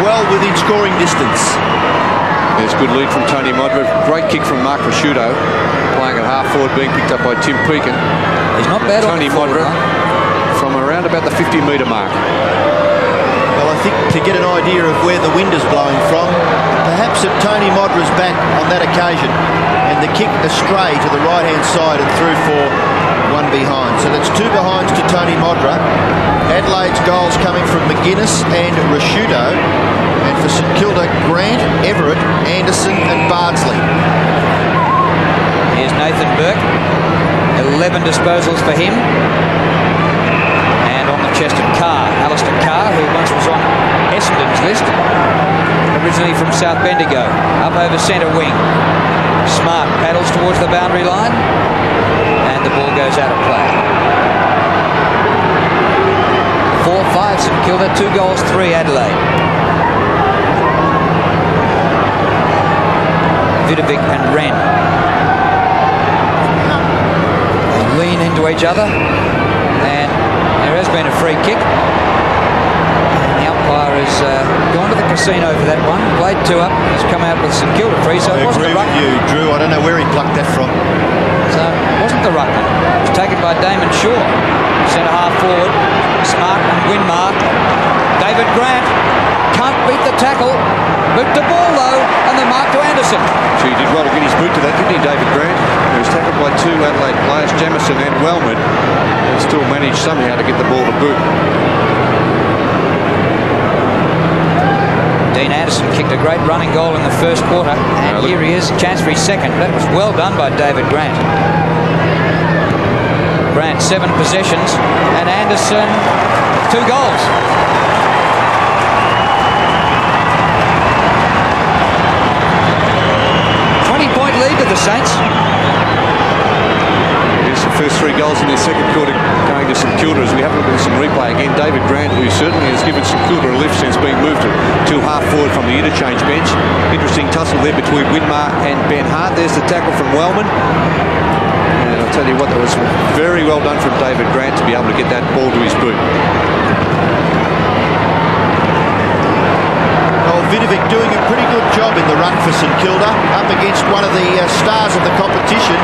Well within scoring distance. There's good lead from Tony Modra. Great kick from Mark Prosciutto. Playing at half-forward, being picked up by Tim Pekin. He's not bad on Tony the forward, Modra from around about the 50-metre mark. Well, I think to get an idea of where the wind is blowing from, perhaps at Tony Modra's back on that occasion, and the kick astray to the right-hand side and through for one behind. So that's two behinds to Tony Modra. Adelaide's goals coming from McGuinness and Prosciutto, and for St Kilda, Grant, Everett, Anderson and Bardsley. Here's Nathan Burke. 11 disposals for him. And on the chest of Carr, Alistair Carr, who once was on Essendon's list, originally from South Bendigo. Up over centre wing. Smart paddles towards the boundary line, and the ball goes out of play. 4-5 St Kilda, 2 goals, 3 Adelaide. Vidovic and Wren. They lean into each other, and there has been a free kick. And the umpire has gone to the casino for that one. Played 2 up, has come out with St Kilda free, so it wasn't I agree with you, Drew. I don't know where he plucked that from. So it wasn't the ruckman. It was taken by Damon Shaw. Centre half forward. Smart and Winmar. David Grant can't beat the tackle. Boot to ball though, and the mark to Anderson. So he did well to get his boot to that, didn't he, David Grant? He was tackled by 2 Adelaide players, Jamieson and Wellman, and still managed somehow to get the ball to boot. Dean Anderson kicked a great running goal in the first quarter, and here he is, chance for his second. That was well done by David Grant. Grant, 7 possessions, and Anderson, 2 goals. Lead to the Saints. Here's the first 3 goals in their second quarter going to St Kilda as we have a look at some replay again. David Grant, who certainly has given St Kilda a lift since being moved to half forward from the interchange bench. Interesting tussle there between Winmar and Ben Hart. There's the tackle from Wellman. And I'll tell you what, that was very well done from David Grant to be able to get that ball to his boot. Vidovic doing a pretty good job in the ruck for St Kilda, up against one of the stars of the competition.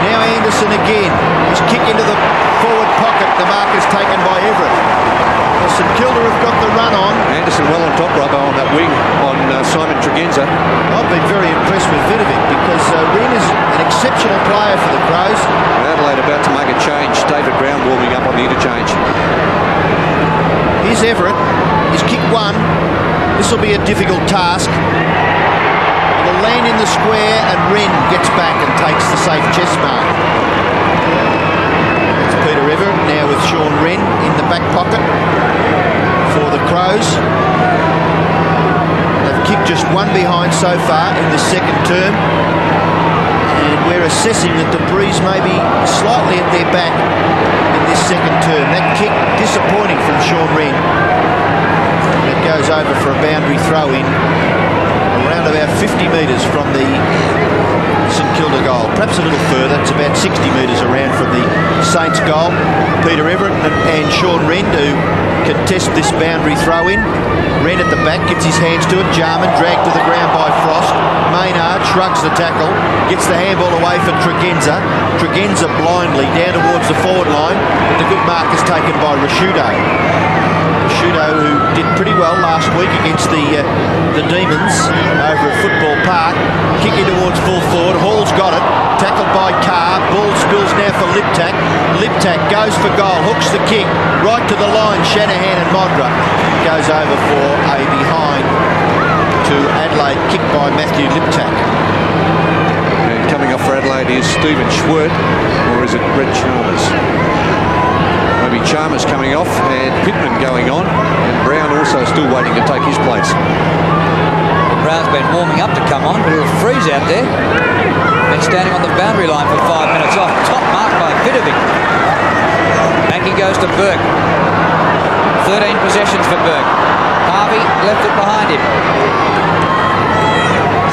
Now Anderson again. His kick into the forward pocket. The mark is taken by Everett. Well, St Kilda have got the run on. Anderson well on top, Robbo, on that wing on Simon Tregenza. I've been very impressed with Vidovic because Wren is an exceptional player for the Crows. Adelaide about to make a change. David Brown warming up on the interchange. Here's Everett. He's kicked 1. This will be a difficult task. It'll land in the square, and Wren gets back and takes the safe chest mark. It's Peter Everett now with Sean Wren in the back pocket. Blues. They've kicked just one behind so far in the second term. And we're assessing that the Breeze may be slightly at their back in this second term. That kick, disappointing from Sean Wren. It goes over for a boundary throw-in around about 50 metres from the St Kilda goal. Perhaps a little further. It's about 60 metres around from the Saints goal. Peter Everett and Sean Wren to contest this boundary throw-in. Wren at the back, gets his hands to it. Jarman dragged to the ground by Frost. Maynard shrugs the tackle, gets the handball away for Tregenza. Tregenza blindly down towards the forward line, but the good mark is taken by Rashudo. Rashudo, who did pretty well last week against the Demons over at Football Park. Kicking towards full forward. Hall's got it. Tackled by Carr. Ball spills now for Liptak. Liptak goes for goal. Hooks the kick right to the line. Shanahan and Modra. Goes over for a behind to Adelaide. Kicked by Matthew Liptak. And coming off for Adelaide is Stephen Schwert, or is it Brett Chalmers? Maybe Chalmers coming off and Pittman going on, and Brown also still waiting to take his place. Brown's been warming up to come on, but it'll freeze out there. Been standing on the boundary line for 5 minutes. Oh, top mark by Vidovic. Mackey goes to Burke. 13 possessions for Burke. Harvey left it behind him.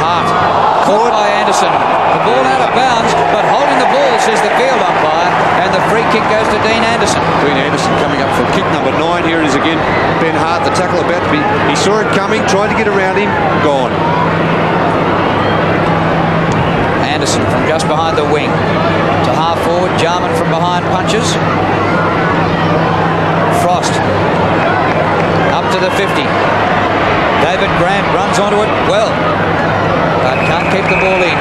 Hart caught by Anderson. The ball out of bounds, but holding the ball, says the field umpire, and the free kick goes to Dean Anderson. Dean Anderson coming up for kick number 9. Here it is again. Ben Hart, the tackle about to be. He saw it coming, tried to get around him, gone. Anderson from just behind the wing to half forward. Jarman from behind punches. Frost up to the 50. David Grant runs onto it well, but can't keep the ball in.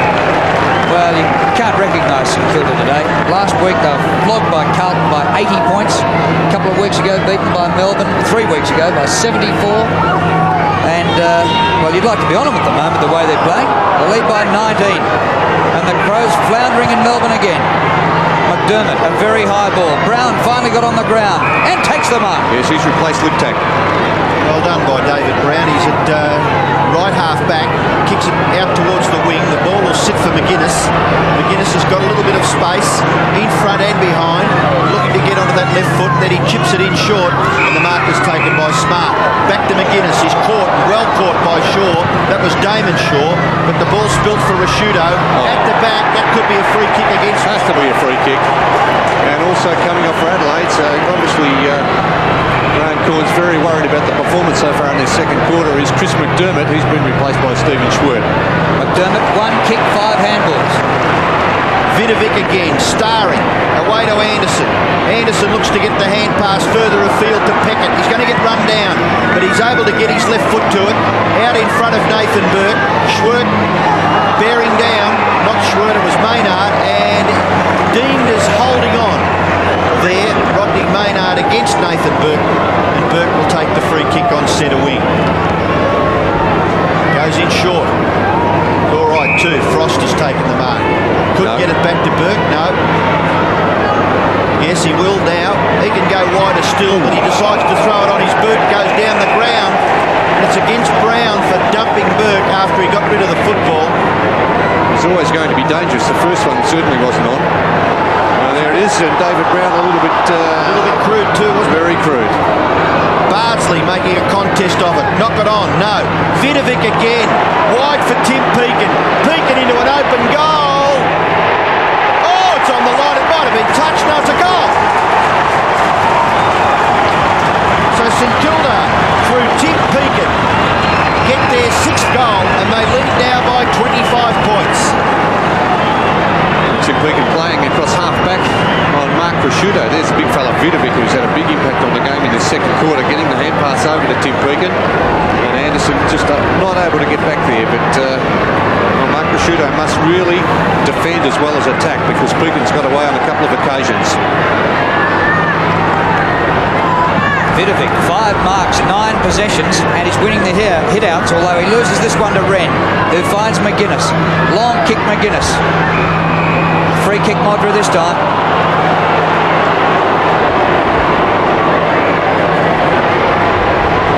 Well, you can't recognise St Kilda today. Last week they were flogged by Carlton by 80 points. A couple of weeks ago beaten by Melbourne. 3 weeks ago by 74. And, well, you'd like to be on them at the moment, the way they're playing. They lead by 19. And the Crows floundering in Melbourne again. McDermott, a very high ball. Brown finally got on the ground and takes the mark. Yes, he's replaced Liptak. Well done by David Brown. He's at right half back, kicks it out towards the wing. The ball will sit for McGuinness. McGuinness has got a little bit of space in front and behind, looking to get onto that left foot. Then he chips it in short, and the mark is taken by Smart. Back to McGuinness. He's caught, well caught by Shaw. That was Damon Shaw, but the ball spilled for Rashudo. At the back, that could be a free kick against. Has to be a free kick. And also coming off for Adelaide, so obviously Graham Corn's very worried about the performance so far in their second quarter. Is Chris McDermott, who's been replaced by Stephen Schwert. McDermott, 1 kick, 5 handballs. Vidovic again, starring, away to Anderson. Anderson looks to get the hand pass further afield to Peckett. He's going to get run down, but he's able to get his left foot to it. Out in front of Nathan Burke. Schwert bearing down, not Schwert, it was Maynard, and deemed as holding on there. Rodney Maynard against Nathan Burke, and Burke will take the free kick on centre wing. Goes in short. All right too, Frost has taken the mark. Couldn't get it back to Burke, no. Yes, he will now. He can go wider still, but he decides to throw it on his boot, goes down the ground. And it's against Brown for dumping Burke after he got rid of the football. It's always going to be dangerous. The first one certainly wasn't on. There it is, and David Brown a little bit crude too, wasn't it? Very crude. Bardsley making a contest of it. Knock it on. No. Vidovic again. Wide for Tim Pekin. Pekin into an open goal. Oh, it's on the line. It might have been touched. No, it's a goal. So St Kilda, through Tim Pekin, get their 6th goal, and they lead now by 25 points. Tim Pekin playing across half-back on Mark Prosciutto. There's a big fella, Vidovic, who's had a big impact on the game in the second quarter, getting the hand pass over to Tim Pekin. And Anderson just not able to get back there, but Mark Prosciutto must really defend as well as attack, because Pekin's got away on a couple of occasions. Vidovic, 5 marks, 9 possessions, and he's winning the hit-outs, although he loses this one to Wren, who finds McGuinness. Long kick McGuinness. Free kick Modra this time.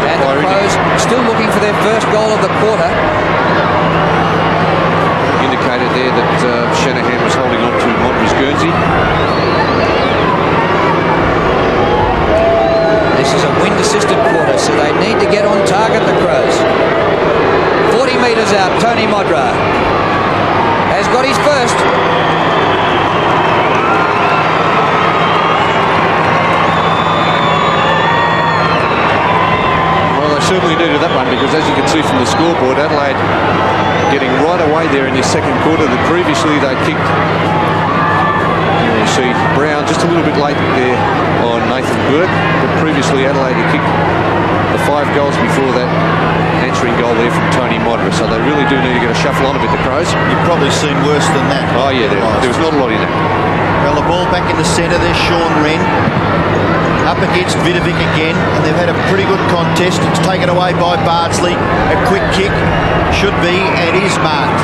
And the first goal of the quarter. Indicated there that Shanahan was holding on to Modra's Guernsey. This is a wind-assisted quarter, so they need to get on target, the Crows. 40 metres out, Tony Modra has got his first. Well, they certainly needed that one, because as you can see from the scoreboard, Adelaide getting right away there in this second quarter. That previously they kicked, you see Brown just a little bit late there on Nathan Burke, but previously Adelaide had kicked the 5 goals before that answering goal there from Tony Modra. So they really do need to get a shuffle on a bit, the Crows. You've probably seen worse than that. Oh yeah, there was not a lot in it. Well, the ball back in the centre, there's Sean Wren up against Vidovic again, and they've had a pretty good contest. It's taken away by Bardsley. A quick kick should be and is marked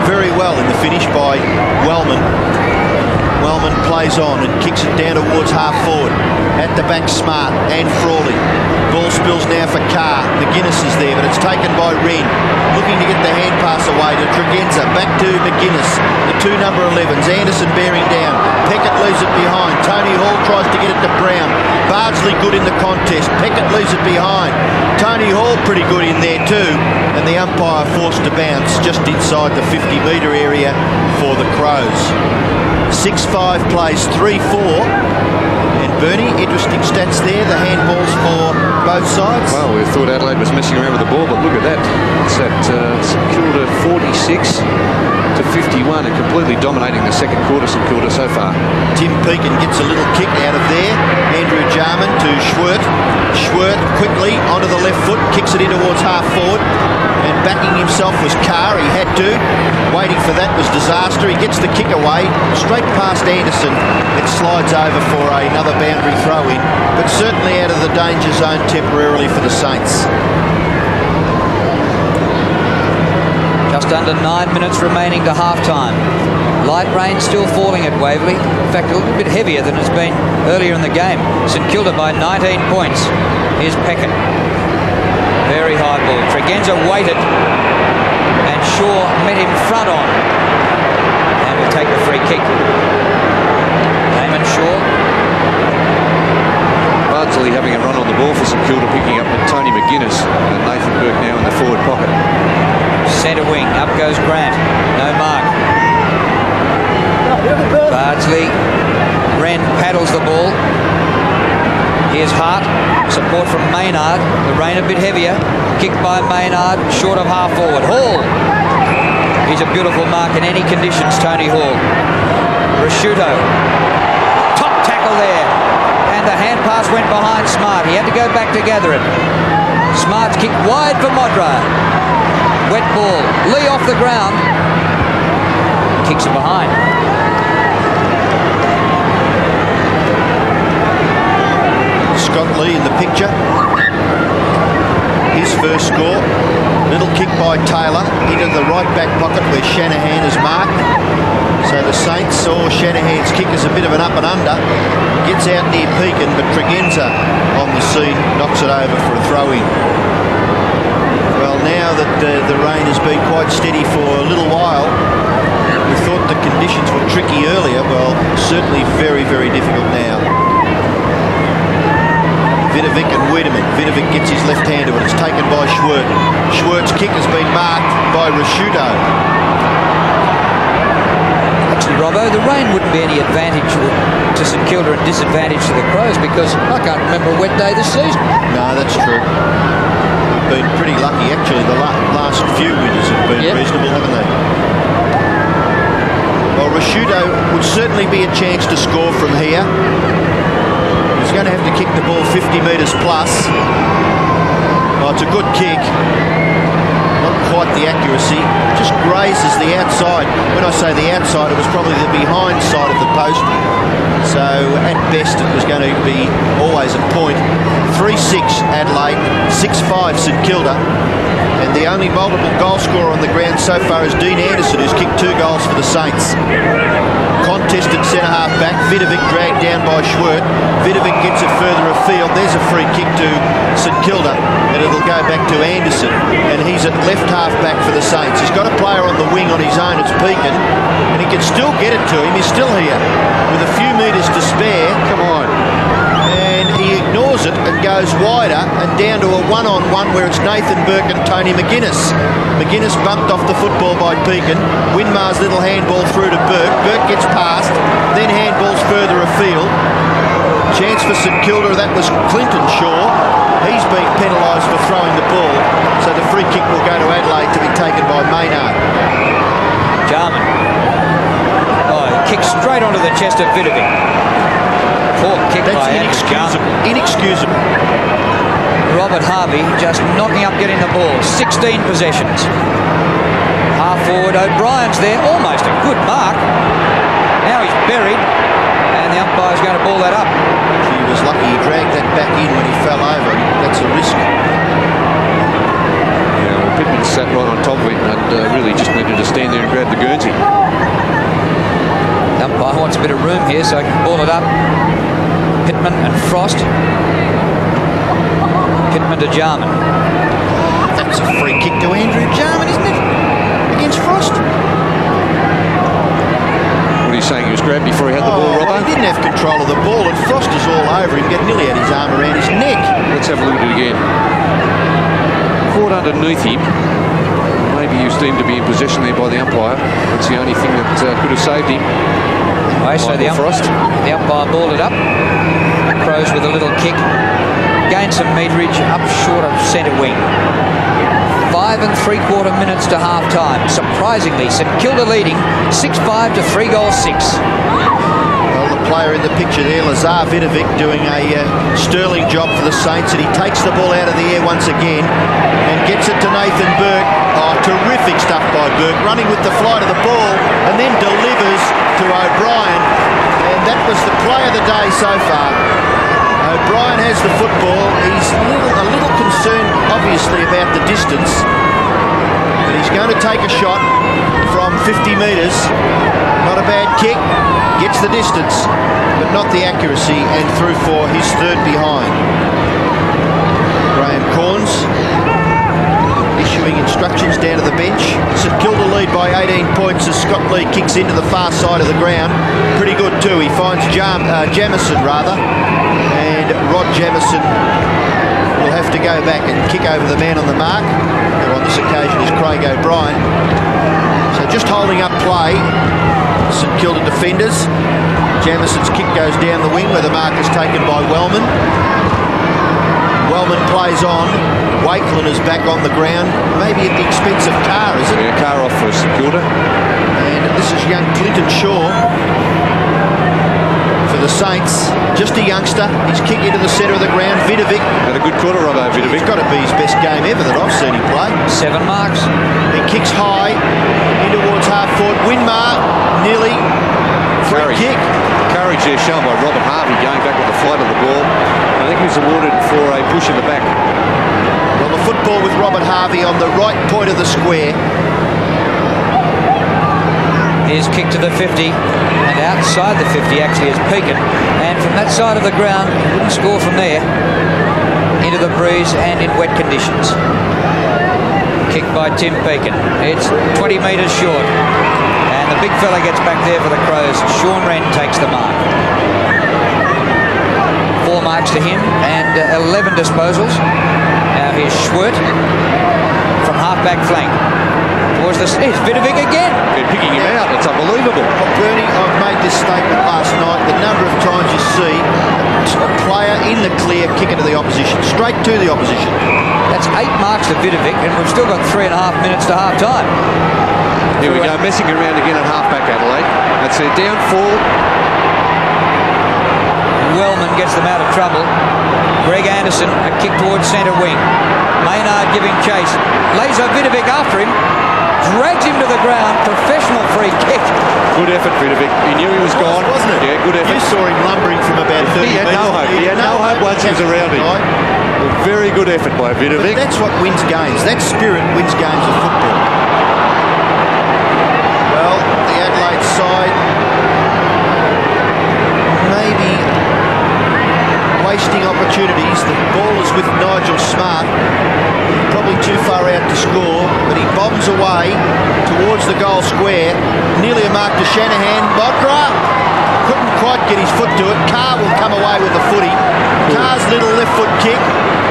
very well in the finish by Wellman. Wellman plays on and kicks it down towards half forward. At the back, Smart and Frawley. Ball spills now for Carr. McGuinness is there, but it's taken by Wren. Looking to get the hand pass away to Tregenza. Back to McGuinness. The 2 number 11s. Anderson bearing down. Peckett leaves it behind. Tony Hall tries to get it to Brown. Bardsley good in the contest. Peckett leaves it behind. Tony Hall pretty good in there too. And the umpire forced to bounce just inside the 50-metre area for the Crows. 6-5 plays 3-4. And Bernie, interesting stats there. The handballs for both sides. Well, we thought Adelaide was messing around with the ball, but look at that. It's at St Kilda 46 to 51 and completely dominating the second quarter, St Kilda so far. Tim Pekin gets a little kick out of there. Andrew Jarman to Schwert. Schwert quickly onto the left foot, kicks it in towards half forward. And backing himself was Carr. He had to. Waiting for that was Disaster. He gets the kick away, straight past Anderson. It slides over for another boundary throw in, but certainly out of the danger zone temporarily for the Saints. Just under 9 minutes remaining to half-time. Light rain still falling at Waverley. In fact, a little bit heavier than it's been earlier in the game. St Kilda by 19 points. Here's Peckett. Very high ball. Tregenza waited, and Shaw met him front on. And will take the free kick. Damon Shaw. Bardsley having a run on the ball for St Kilda, picking up with Tony McGuinness and Nathan Burke now in the forward pocket. Centre wing, up goes Grant. No mark. Bardsley. Wren paddles the ball. Here's Hart. Support from Maynard. The rain a bit heavier. Kicked by Maynard. Short of half forward. Hall. He's a beautiful mark in any conditions, Tony Hall. Rasciuto. Top tackle there. And the hand pass went behind Smart. He had to go back to gather it. Smart's kicked wide for Modra. Wet ball. Lee off the ground. Kicks it behind. Scott Lee in the picture. His first score. Little kick by Taylor into the right back pocket where Shanahan is marked. So the Saints saw Shanahan's kick as a bit of an up and under. Gets out near Pekin, but Tregenza on the scene knocks it over for a throw-in. Well, now that the rain has been quite steady for a little while, we thought the conditions were tricky earlier. Well, certainly very, very difficult now. Vidovic and Wiedemann. Vidovic gets his left hand to it. It's taken by Schwert. Schwert's kick has been marked by Rasciuto. Actually, Robbo, the rain wouldn't be any advantage to St Kilda and disadvantage to the Crows, because I can't remember a wet day this season. No, that's true. We've been pretty lucky, actually. The last few winters have been reasonable, haven't they? Well, Rasciuto would certainly be a chance to score from here. He's going to have to kick the ball 50 metres plus. Well, it's a good kick. Not quite the accuracy. Just grazes the outside. When I say the outside, it was probably the behind side of the post. So at best, it was going to be always a point. 3-6 Adelaide, 6-5 St Kilda. And the only multiple goal scorer on the ground so far is Dean Anderson, who's kicked 2 goals for the Saints. Contested centre half back. Vidovic dragged down by Schwert. Vidovic gets it further afield. There's a free kick to St Kilda, and it'll go back to Anderson, and he's at left half back for the Saints. He's got a player on the wing on his own. It's Pekin, and he can still get it to him. He's still here with a few metres to spare. Come on. And he ignores it and goes wider and down to a one-on-one where it's Nathan Burke and Tony McGuinness. McGuinness bumped off the football by Pekin. Winmar's little handball through to Burke. Burke gets past, then handballs further afield. Chance for St Kilda, that was Clinton Shaw. He's been penalised for throwing the ball, so the free kick will go to Adelaide to be taken by Maynard. Jarman. Oh, kick straight onto the chest of Vidovic. Poor kick by inexcusable. Inexcusable. Robert Harvey just knocking up, getting the ball. 16 possessions. Half forward, O'Brien's there. Almost a good mark. Now he's buried, and the umpire's going to ball that up. He was lucky he dragged that back in when he fell over. That's a risk. Yeah, well, Pittman sat right on top of it and really just needed to stand there and grab the Guernsey. The umpire wants a bit of room here, so I can ball it up. Pittman and Frost. Pittman to Jarman. That's a free kick to Andrew Jarman, isn't it? Against Frost. What are you saying? He was grabbed before he had the ball, Robbo? He didn't have control of the ball, and Frost is all over him. Nearly had his arm around his neck. Let's have a look at it again. Caught underneath him. Maybe he was deemed to be in possession there by the umpire. That's the only thing that could have saved him. So the umpire balled it up. Crows with a little kick. Gained some meterage up short of centre wing. 5 3/4 minutes to half time. Surprisingly, St Kilda leading 6-5 to 3 goals 6. Well, the player in the picture there, Lazar Vidovic, doing a sterling job for the Saints, and he takes the ball out of the air once again and gets it to Nathan Burke. Oh, terrific stuff by Burke, running with the flight of the ball and then delivers to O'Brien, and that was the play of the day so far. O'Brien has the football. He's a little concerned, obviously, about the distance, but he's going to take a shot from 50 metres. Not a bad kick, gets the distance, but not the accuracy, and through for his third behind. Graham Corns issuing instructions down to the bench. St Kilda lead by 18 points as Scott Lee kicks into the far side of the ground. Pretty good too. He finds Jamison, and Rod Jamison will have to go back and kick over the man on the mark, who on this occasion is Craig O'Brien. So just holding up play, St Kilda defenders. Jamison's kick goes down the wing where the mark is taken by Wellman. Wellman plays on. Wakelin is back on the ground, maybe at the expense of Carr, is it? Yeah, Carr off for St Kilda. And this is young Clinton Shaw for the Saints. Just a youngster. He's kicked into the centre of the ground. Vidovic. Had a good quarter, Robbo, Vidovic. It's got to be his best game ever that I've seen him play. 7 marks. He kicks high in towards half forward. Winmar nearly free kick. Courage there shown by Robert Harvey going back with the flight of the ball. I think he was awarded for a push in the back. Well, the football with Robert Harvey on the right point of the square. Here's kick to the 50, and outside the 50 actually is Pekin, and from that side of the ground he wouldn't score from there. Into the breeze and in wet conditions. Kick by Tim Pekin. It's 20 metres short, and the big fella gets back there for the Crows. Sean Wren takes the mark. 4 marks to him and 11 disposals. Now here's Schwert from half-back flank. Towards the... It's Vidovic again. They're picking him out. It's unbelievable. Well, Bernie, I've made this statement last night. The number of times you see a player in the clear kick into the opposition, straight to the opposition. That's 8 marks to Vidovic, and we've still got 3.5 minutes to half-time. Here we go, messing around again at half-back, Adelaide. That's their downfall. Wellman gets them out of trouble. Greg Anderson, a kick towards centre wing. Maynard giving chase. Lays Vidovic after him. Drags him to the ground. Professional free kick. Good effort, Vidovic. He knew he was gone. Wasn't it? Yeah, good effort. You saw him lumbering from about 30 He had metres. no hope. He had no hope once he was around him. A very good effort by Vidovic. But that's what wins games. That spirit wins games of football. Well, the Adelaide side maybe wasting opportunities. The ball is with Nigel Smart, probably too far out to score, but he bombs away towards the goal square. Nearly a mark to Shanahan. Mogra couldn't quite get his foot to it. Carr will come away with the footy. Carr's little left foot kick.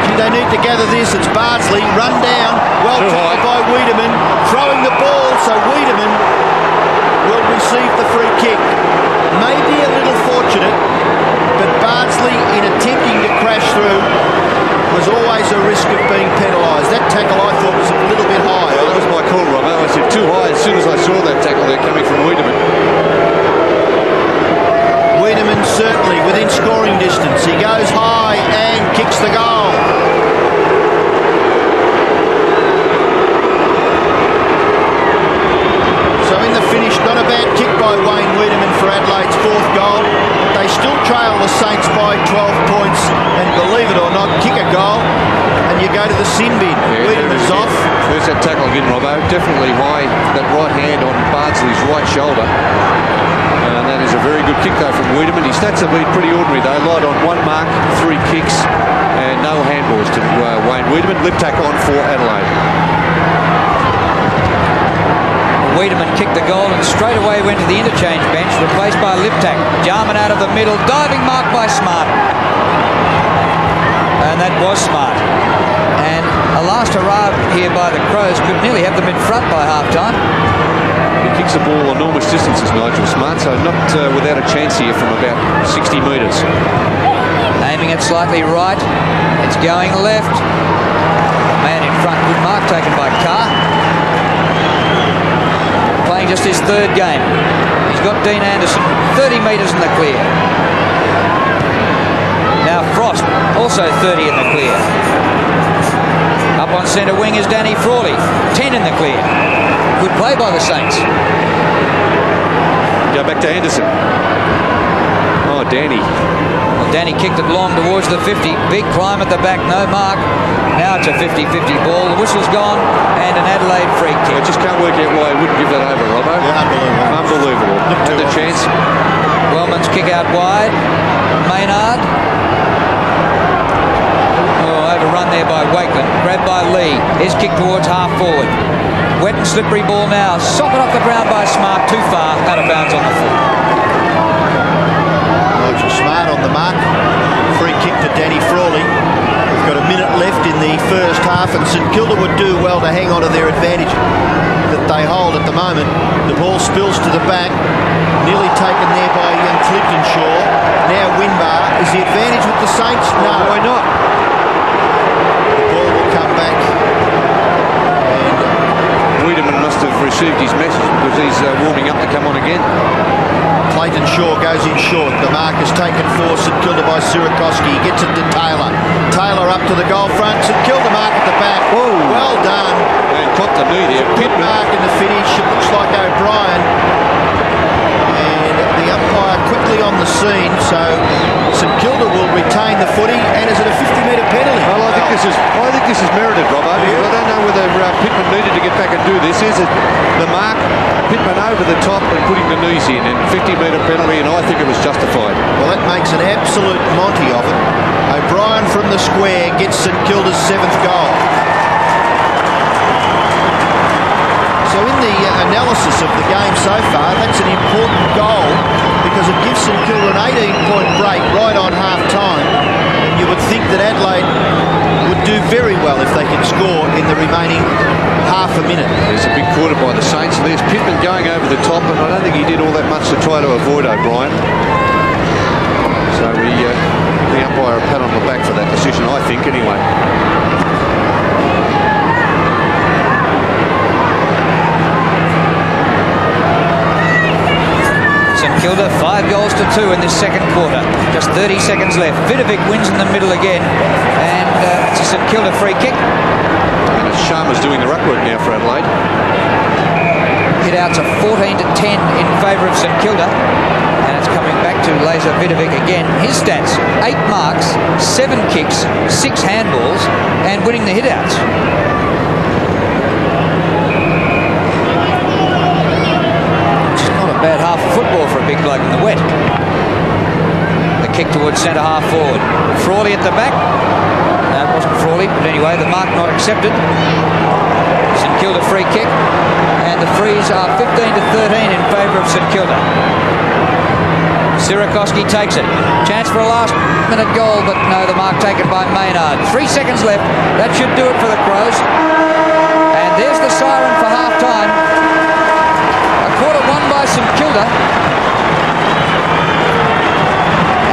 Gee, they need to gather this. It's Bardsley run down. Well tackled by Wiedemann, throwing the ball, so Wiedemann will receive the free kick. Maybe a little fortunate, but Bardsley, in attempting to crash through, was always a risk of being penalised. That tackle I thought was a little bit high. Yeah, that was my call, Robbo. I said too high as soon as I saw that tackle there coming from Wiedemann. Wiedemann certainly within scoring distance. He goes high and kicks the goal. So in the finish, not a bad kick by Wayne Wiedemann for Adelaide's fourth goal. They still trail the Saints by 12 points, and believe it or not, kick a goal and you go to the sin bin. Yeah, Wiedemann's off. There's that tackle again, Robbo. Definitely high, that right hand on Bardsley's right shoulder. And that is a very good kick though from Wiedemann. His stats have been pretty ordinary though. Light on 1 mark, 3 kicks, and no handballs to Wayne Wiedemann. Lip tack on for Adelaide. Wiedemann kicked the goal and straight away went to the interchange bench, replaced by Liptak. Jarman out of the middle, diving mark by Smart. And that was Smart. And a last hurrah here by the Crows could nearly have them in front by half-time. He kicks the ball enormous distances, Nigel Smart, so not without a chance here from about 60 metres. Aiming it slightly right. It's going left. Man in front, good mark taken by Carr. Playing just his 3rd game. He's got Dean Anderson 30 metres in the clear. Now Frost, also 30 in the clear. Up on centre wing is Danny Frawley, 10 in the clear. Good play by the Saints. Go back to Anderson. Oh, Danny. Well, Danny kicked it long towards the 50. Big climb at the back, no mark. Now it's a 50-50 ball. The whistle's gone, and an Adelaide free kick. I just can't work out why he wouldn't give that over, Robbo. Yeah, unbelievable. Unbelievable. Had the chance. Wellman's kick out wide. Maynard. Oh, overrun there by Wakeland. Grabbed by Lee. His kick towards half forward. Wet and slippery ball now. Socket off the ground by Smart. Too far. Out of bounds on the foot. Nigel Smart on the mark. Free kick to Danny Frawley. We've got a minute left in the first half, and St Kilda would do well to hang on to their advantage that they hold at the moment. The ball spills to the back. Nearly taken there by young Clintonshaw. Now Winbar. Is the advantage with the Saints? No. Oh, why not? The ball will come back. Wiedemann must have received his message because he's warming up to come on again. Clayton Shaw goes in short. The mark is taken for St Kilda by Sirakoski. He gets it to Taylor. Taylor up to the goal front. St Kilda mark at the back. Whoa. Well done. And caught the knee there. Good mark in the finish. It looks like O'Brien. And the umpire quickly on the scene. So St Kilda will retain the footy. And is it a 50-metre penalty? Well, I think this is merited, Robbo. Yeah. I don't know whether Pittman needed to get back and do this. Here's the mark. Pittman over the top and putting the knees in, and 50-metre penalty, and I think it was justified. Well, that makes an absolute Monty of it. O'Brien from the square gets St Kilda's 7th goal. So in the analysis of the game so far, that's an important goal because it gives St Kilda an 18-point break right on half-time. And you would think that Adelaide would do very well if they could score in the remaining half a minute. There's a big quarter by the Saints. There's Pittman going over the top, and I don't think he did all that much to try to avoid O'Brien. So the umpire a pat on the back for that decision, I think, anyway. St Kilda 5 goals to 2 in this second quarter. Just 30 seconds left. Vidovic wins in the middle again, and it's a St Kilda free kick. And Sharma's doing the ruck work now for Adelaide. Hit out to 14 to 10 in favour of St Kilda, and it's coming back to Lazer Vidovic again. His stats: 8 marks, 7 kicks, 6 handballs, and winning the hit-outs. Bad half of football for a big bloke in the wet. The kick towards centre half forward. Frawley at the back. No, it wasn't Frawley, but anyway, the mark not accepted. St Kilda free kick, and the frees are 15-13 in favour of St Kilda. Sirakoski takes it. Chance for a last-minute goal, but no, the mark taken by Maynard. 3 seconds left. That should do it for the Crows. And there's the siren for half-time. A quarter won by St Kilda.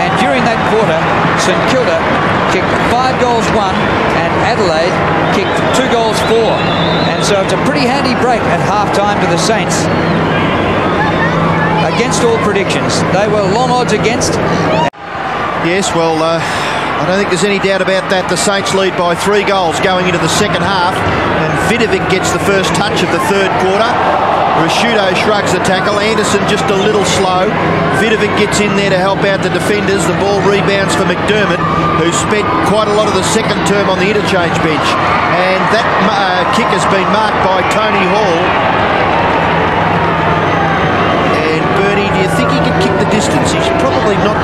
And during that quarter, St Kilda kicked 5 goals 1, and Adelaide kicked 2 goals 4. And so it's a pretty handy break at half-time to the Saints. Against all predictions. They were long odds against. Yes, well, I don't think there's any doubt about that. The Saints lead by 3 goals going into the second half, and Vidovic gets the first touch of the third quarter. Rashudo shrugs the tackle. Anderson just a little slow. Vidovic gets in there to help out the defenders. The ball rebounds for McDermott, who spent quite a lot of the second term on the interchange bench. And that kick has been marked by Tony Hall. Do you think he can kick the distance? He's probably not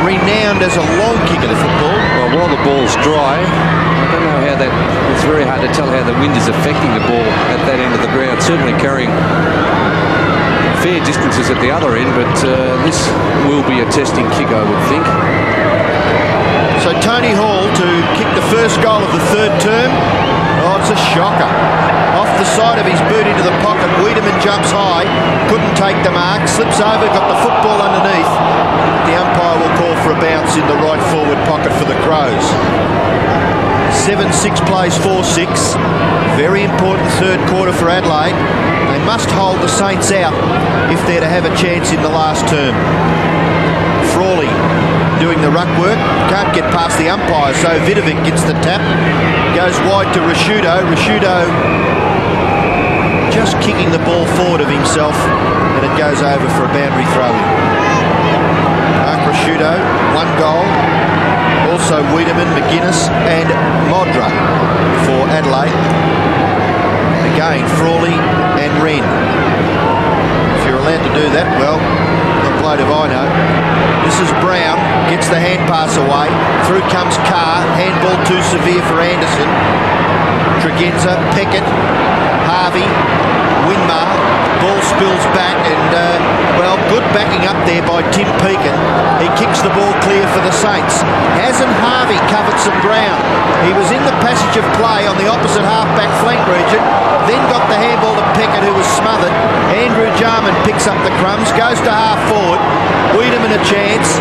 renowned as a long kicker to football. Well, while the ball's dry, I don't know how that... It's very hard to tell how the wind is affecting the ball at that end of the ground. Certainly carrying fair distances at the other end, but this will be a testing kick, I would think. So Tony Hall to kick the first goal of the third term. Oh, it's a shocker. Off the side of his boot into the pocket, Wiedemann jumps high, couldn't take the mark, slips over, got the football underneath. The umpire will call for a bounce in the right forward pocket for the Crows. 7-6 plays 4-6. Very important third quarter for Adelaide. They must hold the Saints out if they're to have a chance in the last term. Frawley doing the ruck work, can't get past the umpire, so Vidovic gets the tap, goes wide to Rashudo. Rashudo just kicking the ball forward of himself, and it goes over for a boundary throw-in. Mark Rashudo, 1 goal. Also Wiedemann, McGuinness and Modra for Adelaide. Again, Frawley and Wren. If you're allowed to do that, well, not blood if I know. This is Brown, gets the hand pass away. Through comes Carr, handball too severe for Anderson. Tregenza, Peckett, Harvey, Winmar. Ball spills back and, well, good backing up there by Tim Pekin. He kicks the ball clear for the Saints. Hasn't Harvey covered some ground? He was in the passage of play on the opposite half-back flank region, then got the handball to Peckett, who was smothered. Andrew Jarman picks up the crumbs, goes to half-forward. Wiedemann a chance,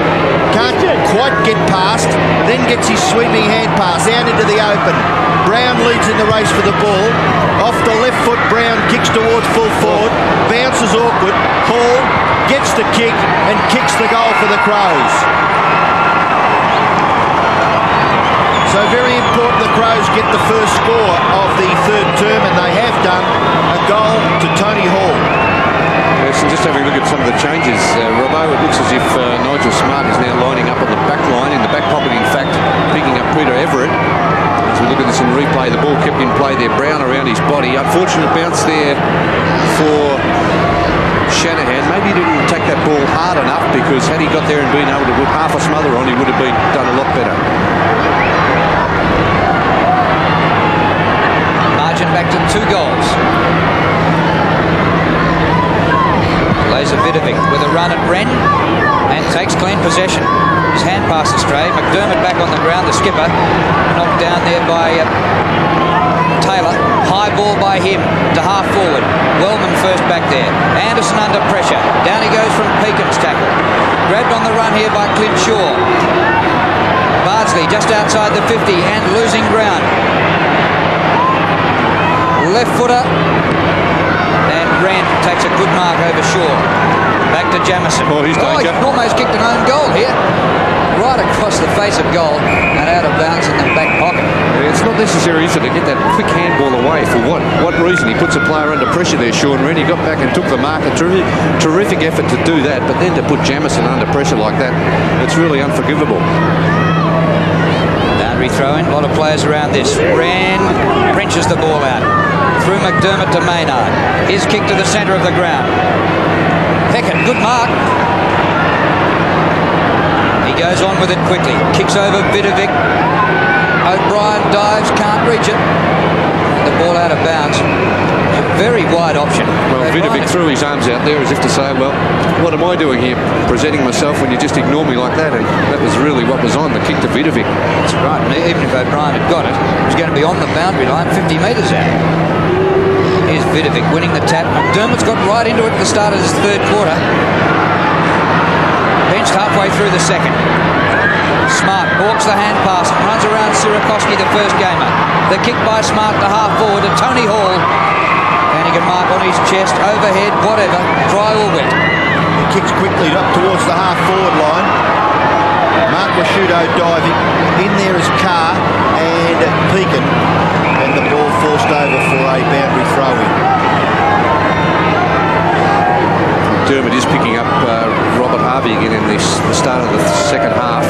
can't quite get past, then gets his sweeping hand pass out into the open. Brown leads in the race for the ball. Off the left foot, Brown kicks towards full forward, bounces awkward. Hall gets the kick and kicks the goal for the Crows. So very important the Crows get the first score of the third term, and they have done. A goal to Tony Hall. Yes, and just having a look at some of the changes, Robbo, it looks as if Nigel Smart is now lining up on the back line, in the back pocket, in fact, picking up Peter Everett. As we look at this in replay, the ball kept in play there, Brown around his body. Unfortunate bounce there for Shanahan. Maybe he didn't take that ball hard enough, because had he got there and been able to put half a smother on, he would have been done a lot better. Margin back to 2 goals. Laser Vidovic with a run at Wren and takes clean possession. His hand pass astray. McDermott back on the ground, the skipper. Knocked down there by Taylor. High ball by him to half forward. Wellman first back there. Anderson under pressure. Down he goes from Pekin's tackle. Grabbed on the run here by Clint Shaw. Bardsley just outside the 50 and losing ground. Left footer, and Wren takes a good mark over Shaw. Back to Jamison. Oh, he's he almost kicked an own goal here. Right across the face of goal and out of bounds in the back pocket. It's not necessary, is it, to get that quick handball away. For what reason? He puts a player under pressure there, Sean Wren. He got back and took the mark. A terrific effort to do that, but then to put Jamison under pressure like that, it's really unforgivable. Boundary throw-in, a lot of players around this. Wren wrenches the ball out. Through McDermott to Maynard. His kick to the centre of the ground. Peckett, good mark. He He goes on with it quickly. Kicks over Vidovic. O'Brien dives, can't reach it. The ball out of bounds. A very wide option. Well, Vidovic threw his arms out there as if to say, well, what am I doing here presenting myself when you just ignore me like that? And that was really what was on, the kick to Vidovic. That's right. Even if O'Brien had got it, it was going to be on the boundary line, 50 metres out. Here's Vidovic winning the tap. McDermott's got right into it at the start of his third quarter. Benched halfway through the second. Smart walks the hand pass and runs around Sierakowski, the first gamer. The kick by Smart to half forward to Tony Hall. And he can mark on his chest, overhead, whatever, dry or wet. He kicks quickly up towards the half forward line. Mark Rashudo diving. In there is Carr and Pekin. And the ball forced over for a boundary throw-in. Dermot is picking up Robert Harvey again in the start of the second half.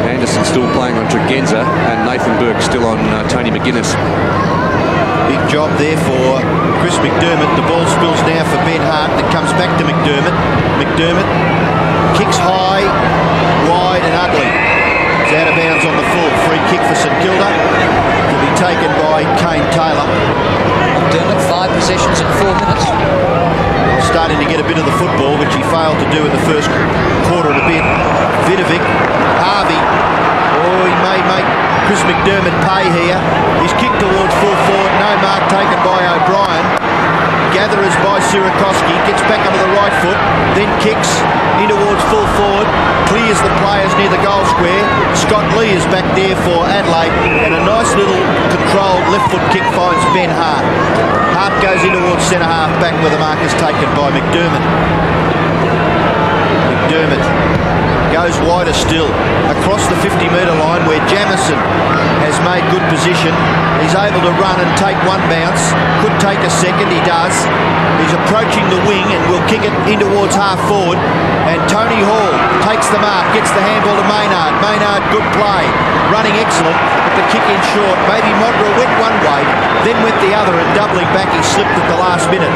Anderson still playing on Tregenza and Nathan Burke still on Tony McGuinness. Big job there for Chris McDermott. The ball spills now for Ben Hart. It comes back to McDermott. McDermott kicks high, wide and ugly. It's out of bounds on the full. Free kick for St Kilda to be taken by Kane Taylor. McDermott 5 possessions in 4 minutes. Starting to get a bit of the football, which he failed to do in the first quarter and a bit. Vidovic, Harvey. Oh, he may make Chris McDermott pay here. He's kicked towards full forward. No mark taken by O'Brien. Gatherers by Sierakowski. Gets back onto the right foot. Then kicks in towards full forward. Clears the players near the goal square. Scott Lee is back there for Adelaide. And a nice little controlled left foot kick finds Ben Hart. Hart goes in towards centre half back where the mark is taken by McDermott. McDermott goes wider still across the 50-metre line where Jamison has made good position. He's able to run and take one bounce. Could take a second, he does. He's approaching the wing and will kick it in towards half forward. And Tony Hall takes the mark, gets the handball to Maynard. Maynard, good play. Running excellent, but the kick in short. Maybe Modra went one way, then went the other, and doubling back he slipped at the last minute.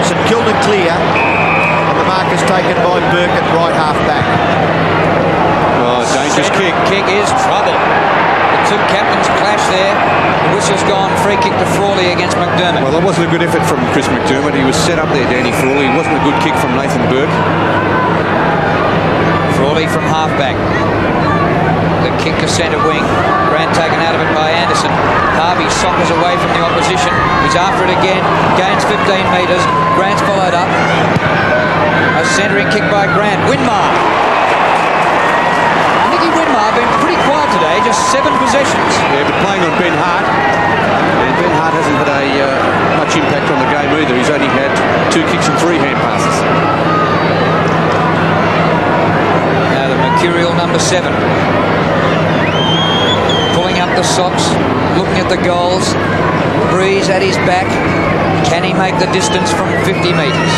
St Kilda clear, and the mark is taken by Burke at right half back. Oh, dangerous kick. Kick is trouble. The two captains clash there. The whistle's gone. Free kick to Frawley against McDermott. Well, it wasn't a good effort from Chris McDermott. He was set up there, Danny Frawley. It wasn't a good kick from Nathan Burke. Frawley from half-back. The kick to centre wing. Grant taken out of it by Anderson. Harvey sockers away from the opposition. He's after it again. Gains 15 metres. Grant's followed up. A centering kick by Grant. Winmar. Nicky Winmar been pretty quiet today. Just 7 possessions. Yeah, but playing on Ben Hart. And Ben Hart hasn't had much impact on the game either. He's only had 2 kicks and 3 hand passes. Now the mercurial number 7. Pulling up the socks, looking at the goals. Breeze at his back. Can he make the distance from 50 metres?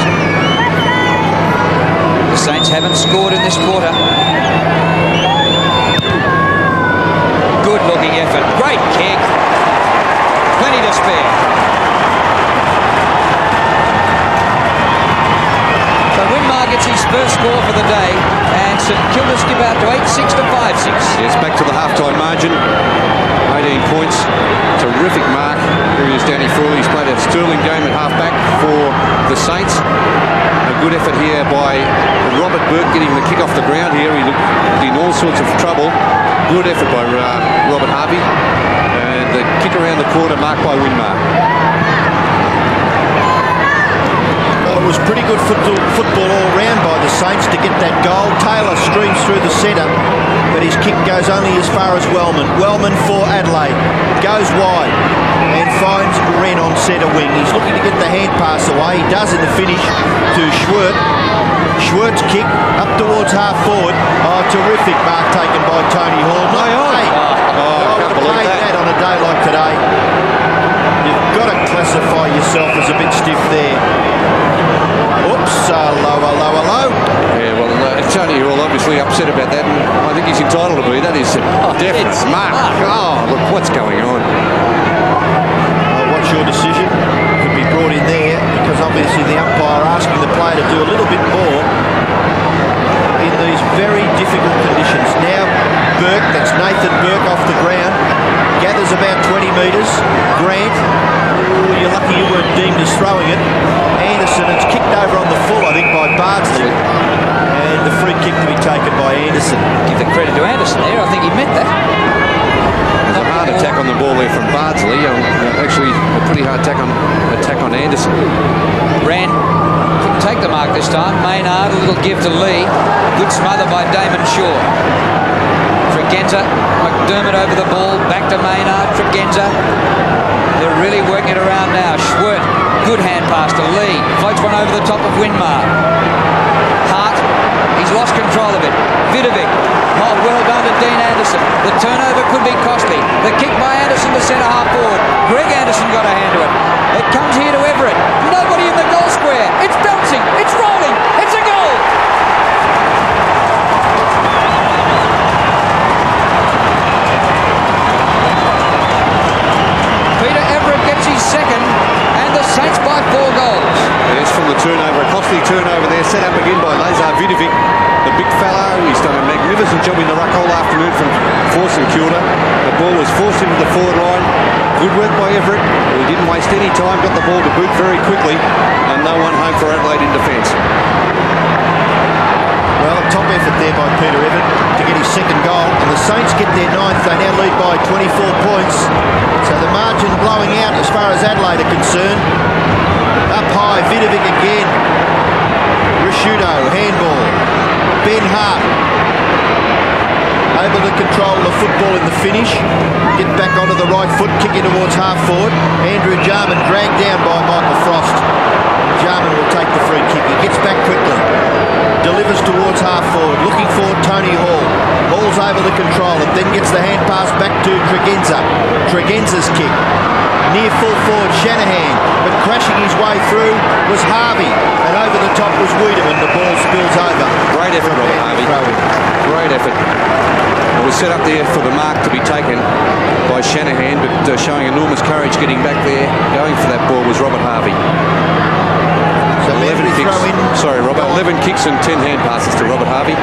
The Saints haven't scored in this quarter. Good looking effort. Great kick. Plenty to spare. So Winmar gets his first score for the day, and St Kilda skip out to 8-6 to 5-6. Yes, back to the half-time margin. 18 points. Terrific mark. Here is Danny Frawley. He's played a sterling game at half-back for the Saints. A good effort here by Robert Burke getting the kick off the ground here. He looked in all sorts of trouble. Good effort by Robert Harvey. And the kick around the corner marked by Winmar. Well, it was pretty good football all round by the Saints to get that goal. Taylor streams through the centre, but his kick goes only as far as Wellman. Wellman for Adelaide. Goes wide and finds Wren on centre wing. He's looking to get the hand pass away. He does in the finish to Schwert. Schwert's kick up towards half forward. Oh, terrific mark taken by Tony Hall. I would have played that on a day like today. You've got to classify yourself as a bit stiff there. Oops, low. Yeah, well, Tony Hall obviously upset about that, and I think he's entitled to be. That is definite mark. Oh, look, what's going on? What's your decision? Could be brought in there because obviously the umpire asking the player to do a little bit more in the these very difficult conditions. Now Burke, that's Nathan Burke off the ground, gathers about 20 metres. Grant, oh, you're lucky you weren't deemed as throwing it. Anderson, it's kicked over on the full, I think, by Bardsley. And the free kick to be taken by Anderson. Give the credit to Anderson there. I think he meant that. There's a hard attack on the ball there from Bardsley. Actually, a pretty hard attack on Anderson. Ran, couldn't take the mark this time. Maynard, a little give to Lee. Good smother by Damon Shaw. Tregenza, McDermott over the ball. Back to Maynard. Tregenza. They're really working it around now. Schwert, good hand pass to Lee. Floats one over the top of Winmar. Hart, he's lost control of it. Vidovic. Oh, well done to Dean Anderson. The turnover could be costly. The kick by Anderson to centre half forward. Greg Anderson got a hand to it. It comes here to Everett. Nobody in the goal square. It's bouncing. It's rolling. It's a goal. Peter Everett gets his second, and the Saints by 4 goals. There's from the turnover, a costly turnover there, set up again by Lazar Vidovic, the big fellow. He's done a magnificent job in the ruck all afternoon for St Kilda. The ball was forced into the forward line. Good work by Everett. He didn't waste any time, got the ball to boot very quickly, and no one home for Adelaide in defence. Well, a top effort there by Peter Everett to get his second goal, and the Saints get their 9th. They now lead by 24 points, so the margin blowing out as far as Adelaide are concerned. Up high, Vidovic again. Risciuto, handball. Ben Hart able to control the football in the finish. Get back onto the right foot, kicking towards half forward. Andrew Jarman dragged down by Michael Frost. Jarman will take the free kick. He gets back quickly. Delivers towards half forward. Looking for Tony Hall. Hall's able to control it. Then gets the hand pass back to Tregenza. Tregenza's kick. Near full forward, Shanahan. But crashing his way through was Harvey. And over the top was Wiedemann. The ball spills over. Great effort, Robert Harvey. Great effort. It was set up there for the mark to be taken by Shanahan, but showing enormous courage getting back there, going for that ball was Robert Harvey. So 11 kicks. Sorry, Robert. 11 kicks and 10 hand passes to Robert Harvey.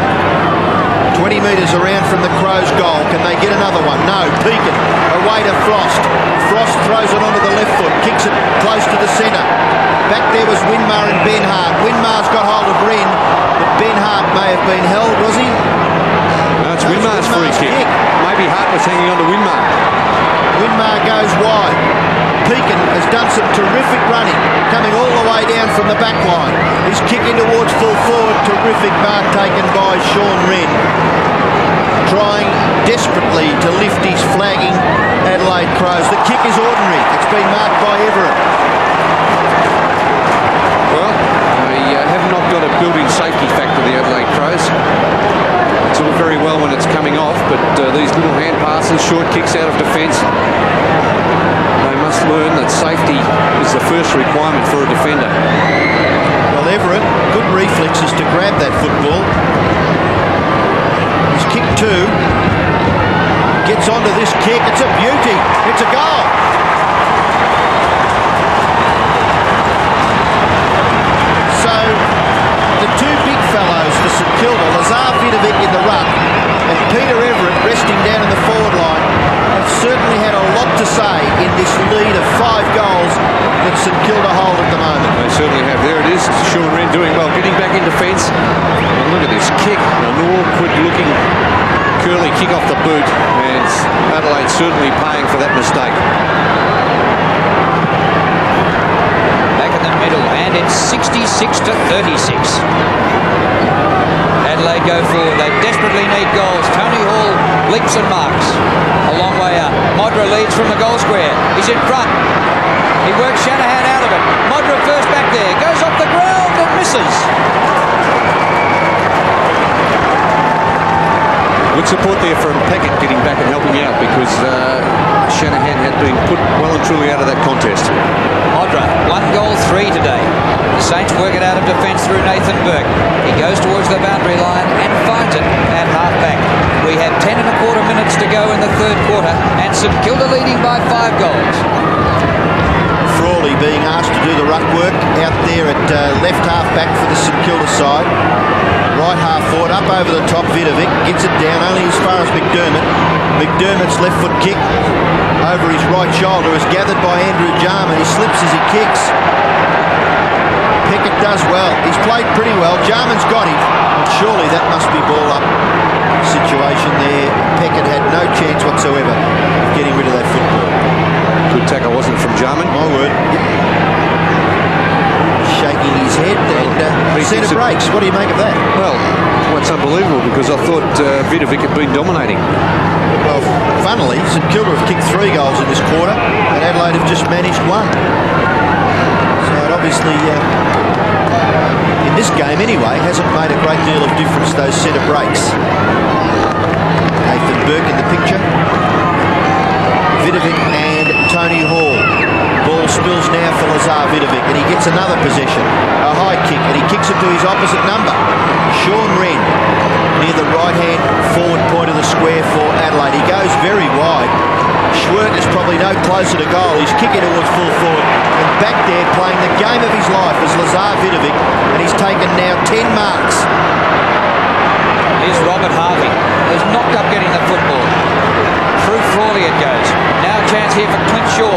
20 metres around from the Crows' goal. Can they get another one? No. Peakin away to Frost. Frost throws it onto the left foot, kicks it close to the centre. Back there was Winmar and Ben Hart. Winmar's got hold of Wren, but Ben Hart may have been held, was he? No, it's Winmar's free kick. Maybe Hart was hanging on to Winmar. Winmar goes wide. Peakin has done some terrific running, coming all the way down from the back line. He's kicking towards full forward. Terrific mark taken by Sean Wren. Trying desperately to lift his flagging Adelaide Crows. The kick is ordinary. It's been marked by Everett. Well, they have not got a built-in safety factor, the Adelaide Crows. It's all very well when it's coming off, but these little hand passes, short kicks out of defence, they must learn that safety is the first requirement for a defender. Well, Everett, good reflexes to grab that football. He's kicked 2. Gets onto this kick. It's a beauty. It's a goal. So, the 2 big fellows for St Kilda, Lazar Vidovic in the ruck and Peter Everett resting down in the forward line, have certainly had a lot to say in this lead of 5 goals that St Kilda hold at the moment. They certainly have. There it is. Sean Wren doing well, getting back in defence. And look at this kick. An awkward-looking curly kick off the boot, and Adelaide certainly paying for that mistake. Back in the middle, and it's 66 to 36. Adelaide go forward. They desperately need goals. Tony Hall leaps and marks. A long way out. Modra leads from the goal square. He's in front. He works Shanahan out of it. Modra first back there. Goes off the ground and misses. Good support there from Peckett getting back and helping out, because Shanahan had been put well and truly out of that contest. Modra, 1 goal, 3 today. The Saints work it out of defence through Nathan Burke. He goes towards the boundary line and finds it at half-back. We have 10 1/4 minutes to go in the 3rd quarter, and St Kilda leading by 5 goals. For all Crawley being asked to do the ruck work out there at left half back for the St Kilda side. Right half forward, up over the top, Vidovic gets it down only as far as McDermott. McDermott's left foot kick over his right shoulder is gathered by Andrew Jarman. He slips as he kicks. Pickett does well. He's played pretty well. Jarman's got him, but surely that must be ball up situation there. Pickett had no chance whatsoever of getting rid of that football. Good tackle, wasn't it, from Jarman? My word. Shaking his head and centre breaks. What do you make of that? Well, it's unbelievable because I thought Vidovic had been dominating. Well, funnily, St Kilda have kicked 3 goals in this quarter and Adelaide have just managed 1. So it obviously, in this game anyway, hasn't made a great deal of difference, those centre breaks. Nathan Burke in the picture. Vidovic and Tony Hall. Ball spills now for Lazar Vidovic and he gets another possession. A high kick and he kicks it to his opposite number. Sean Wren near the right-hand forward point of the square for Adelaide. He goes very wide. Schwert is probably no closer to goal. He's kicking towards full forward and back there playing the game of his life is Lazar Vidovic and he's taken now 10 marks. Here's Robert Harvey, who's knocked up getting the football. Through Frawley it goes. Now a chance here for Clint Shaw.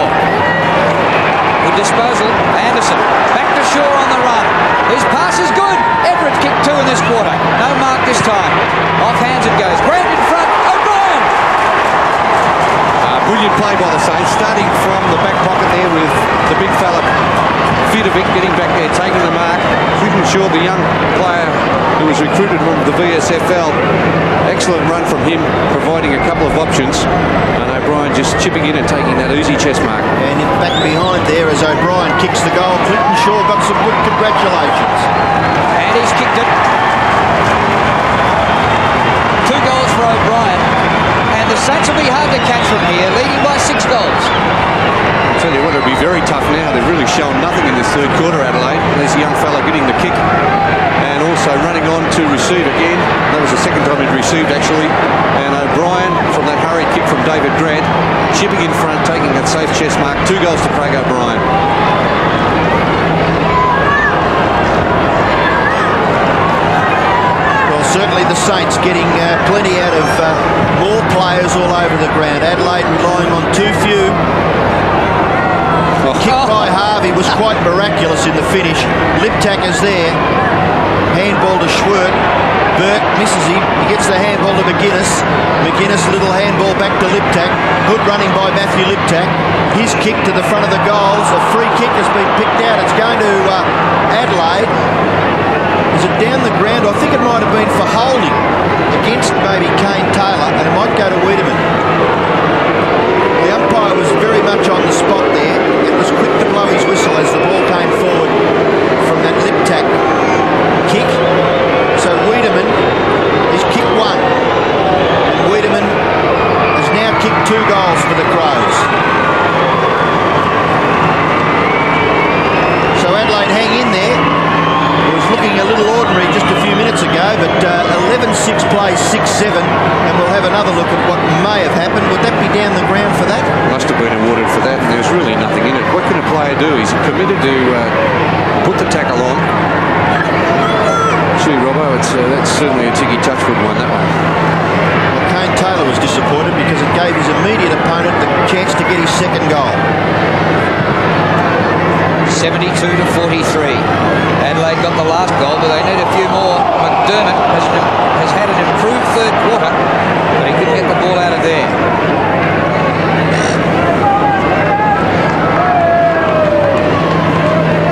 Good disposal. Anderson. Back to Shaw on the run. His pass is good. Everett kicked 2 in this quarter. No mark this time. Off hands it goes. Grant in front. O'Brien. Brilliant play by the Saints, starting from the back pocket there with the big fella Vidovic getting back there, taking the mark. Crenshaw, the young player who was recruited from the VSFL. Excellent run from him, providing a couple of options. And O'Brien just chipping in and taking that easy chest mark. And in back behind there as O'Brien kicks the goal. Clinton Shaw got some good congratulations. And he's kicked it. 2 goals for O'Brien. And the Saints will be hard to catch from here, leading by 6 goals. I'll tell you what, it'll be very tough now. They've really shown nothing in this third quarter, Adelaide. There's a young fella getting the kick and also running on to receive again. That was the second time he'd received, actually. And O'Brien, from that hurried kick from David Grant, chipping in front, taking that safe chest mark. 2 goals to Craig O'Brien. Certainly the Saints getting plenty out of more players all over the ground. Adelaide relying on too few. Kick by Harvey was quite miraculous in the finish. Liptak is there. Handball to Schwert. Burke misses him. He gets the handball to McGuinness. McGuinness, little handball back to Liptak. Good running by Matthew Liptak. His kick to the front of the goals. A free kick has been picked out. It's going to Adelaide. Is it down the ground? I think it might have been for holding against maybe Kane Taylor, and it might go to Wiedemann. The umpire was very much on the spot there. It was quick to blow his whistle as the ball came forward from that Liptak kick. So Wiedemann is kicked 1. And Wiedemann has now kicked 2 goals for the Crows. So Adelaide hang in there. Looking a little ordinary just a few minutes ago, but 11-6 plays 6-7, and we'll have another look at what may have happened. Would that be down the ground for that? Must have been awarded for that, and there's really nothing in it. What can a player do? He's committed to put the tackle on. Gee, Robbo, that's certainly a ticky-touch good one, that one. Well, Kane Taylor was disappointed because it gave his immediate opponent the chance to get his second goal. 72-43. Adelaide got the last goal, but they need a few more. McDermott has had an improved third quarter, but he couldn't get the ball out of there.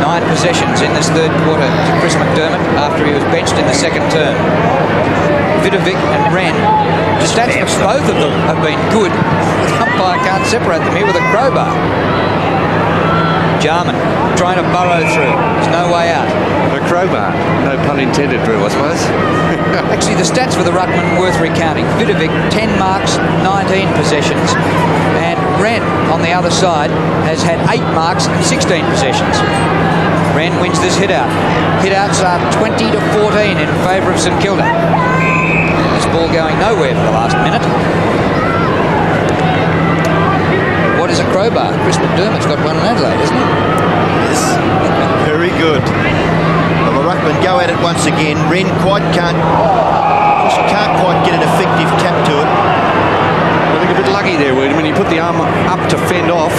9 possessions in this third quarter to Chris McDermott after he was benched in the second term. Vidovic and Wren, the stats for both of them have been good. The umpire can't separate them here with a crowbar. Jarman trying to burrow through. There's no way out. A crowbar. No pun intended, Drew, I suppose. Actually, the stats for the ruckman worth recounting. Vidovic, 10 marks, 19 possessions. And Wren, on the other side, has had 8 marks and 16 possessions. Wren wins this hit-out. Hit-outs are 20-14 in favour of St Kilda. This ball going nowhere for the last minute. What as a crowbar. Chris McDermott's got one in Adelaide, isn't he? Yes. Very good. Well, the ruckmen go at it once again. Wren can't quite get an effective tap to it. I think a bit lucky there, when he put the arm up to fend off.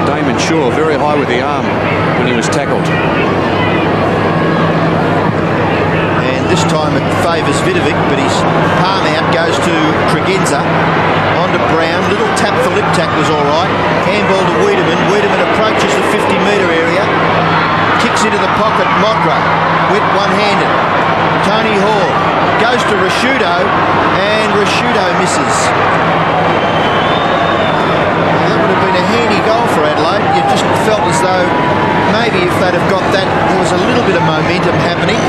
Damon Shaw very high with the arm when he was tackled. And this time it favours Vidovic, but his palm out goes to Tregenza. On to Brown. Little tap for Liptak was all right. Handball to Wiedemann. Wiedemann approaches the 50-metre area. Kicks into the pocket. Modra. Wet one-handed. Tony Hall goes to Rashudo, and Rashudo misses. Well, that would have been a handy goal for Adelaide. You just felt as though maybe if they'd have got that, there was a little bit of momentum happening.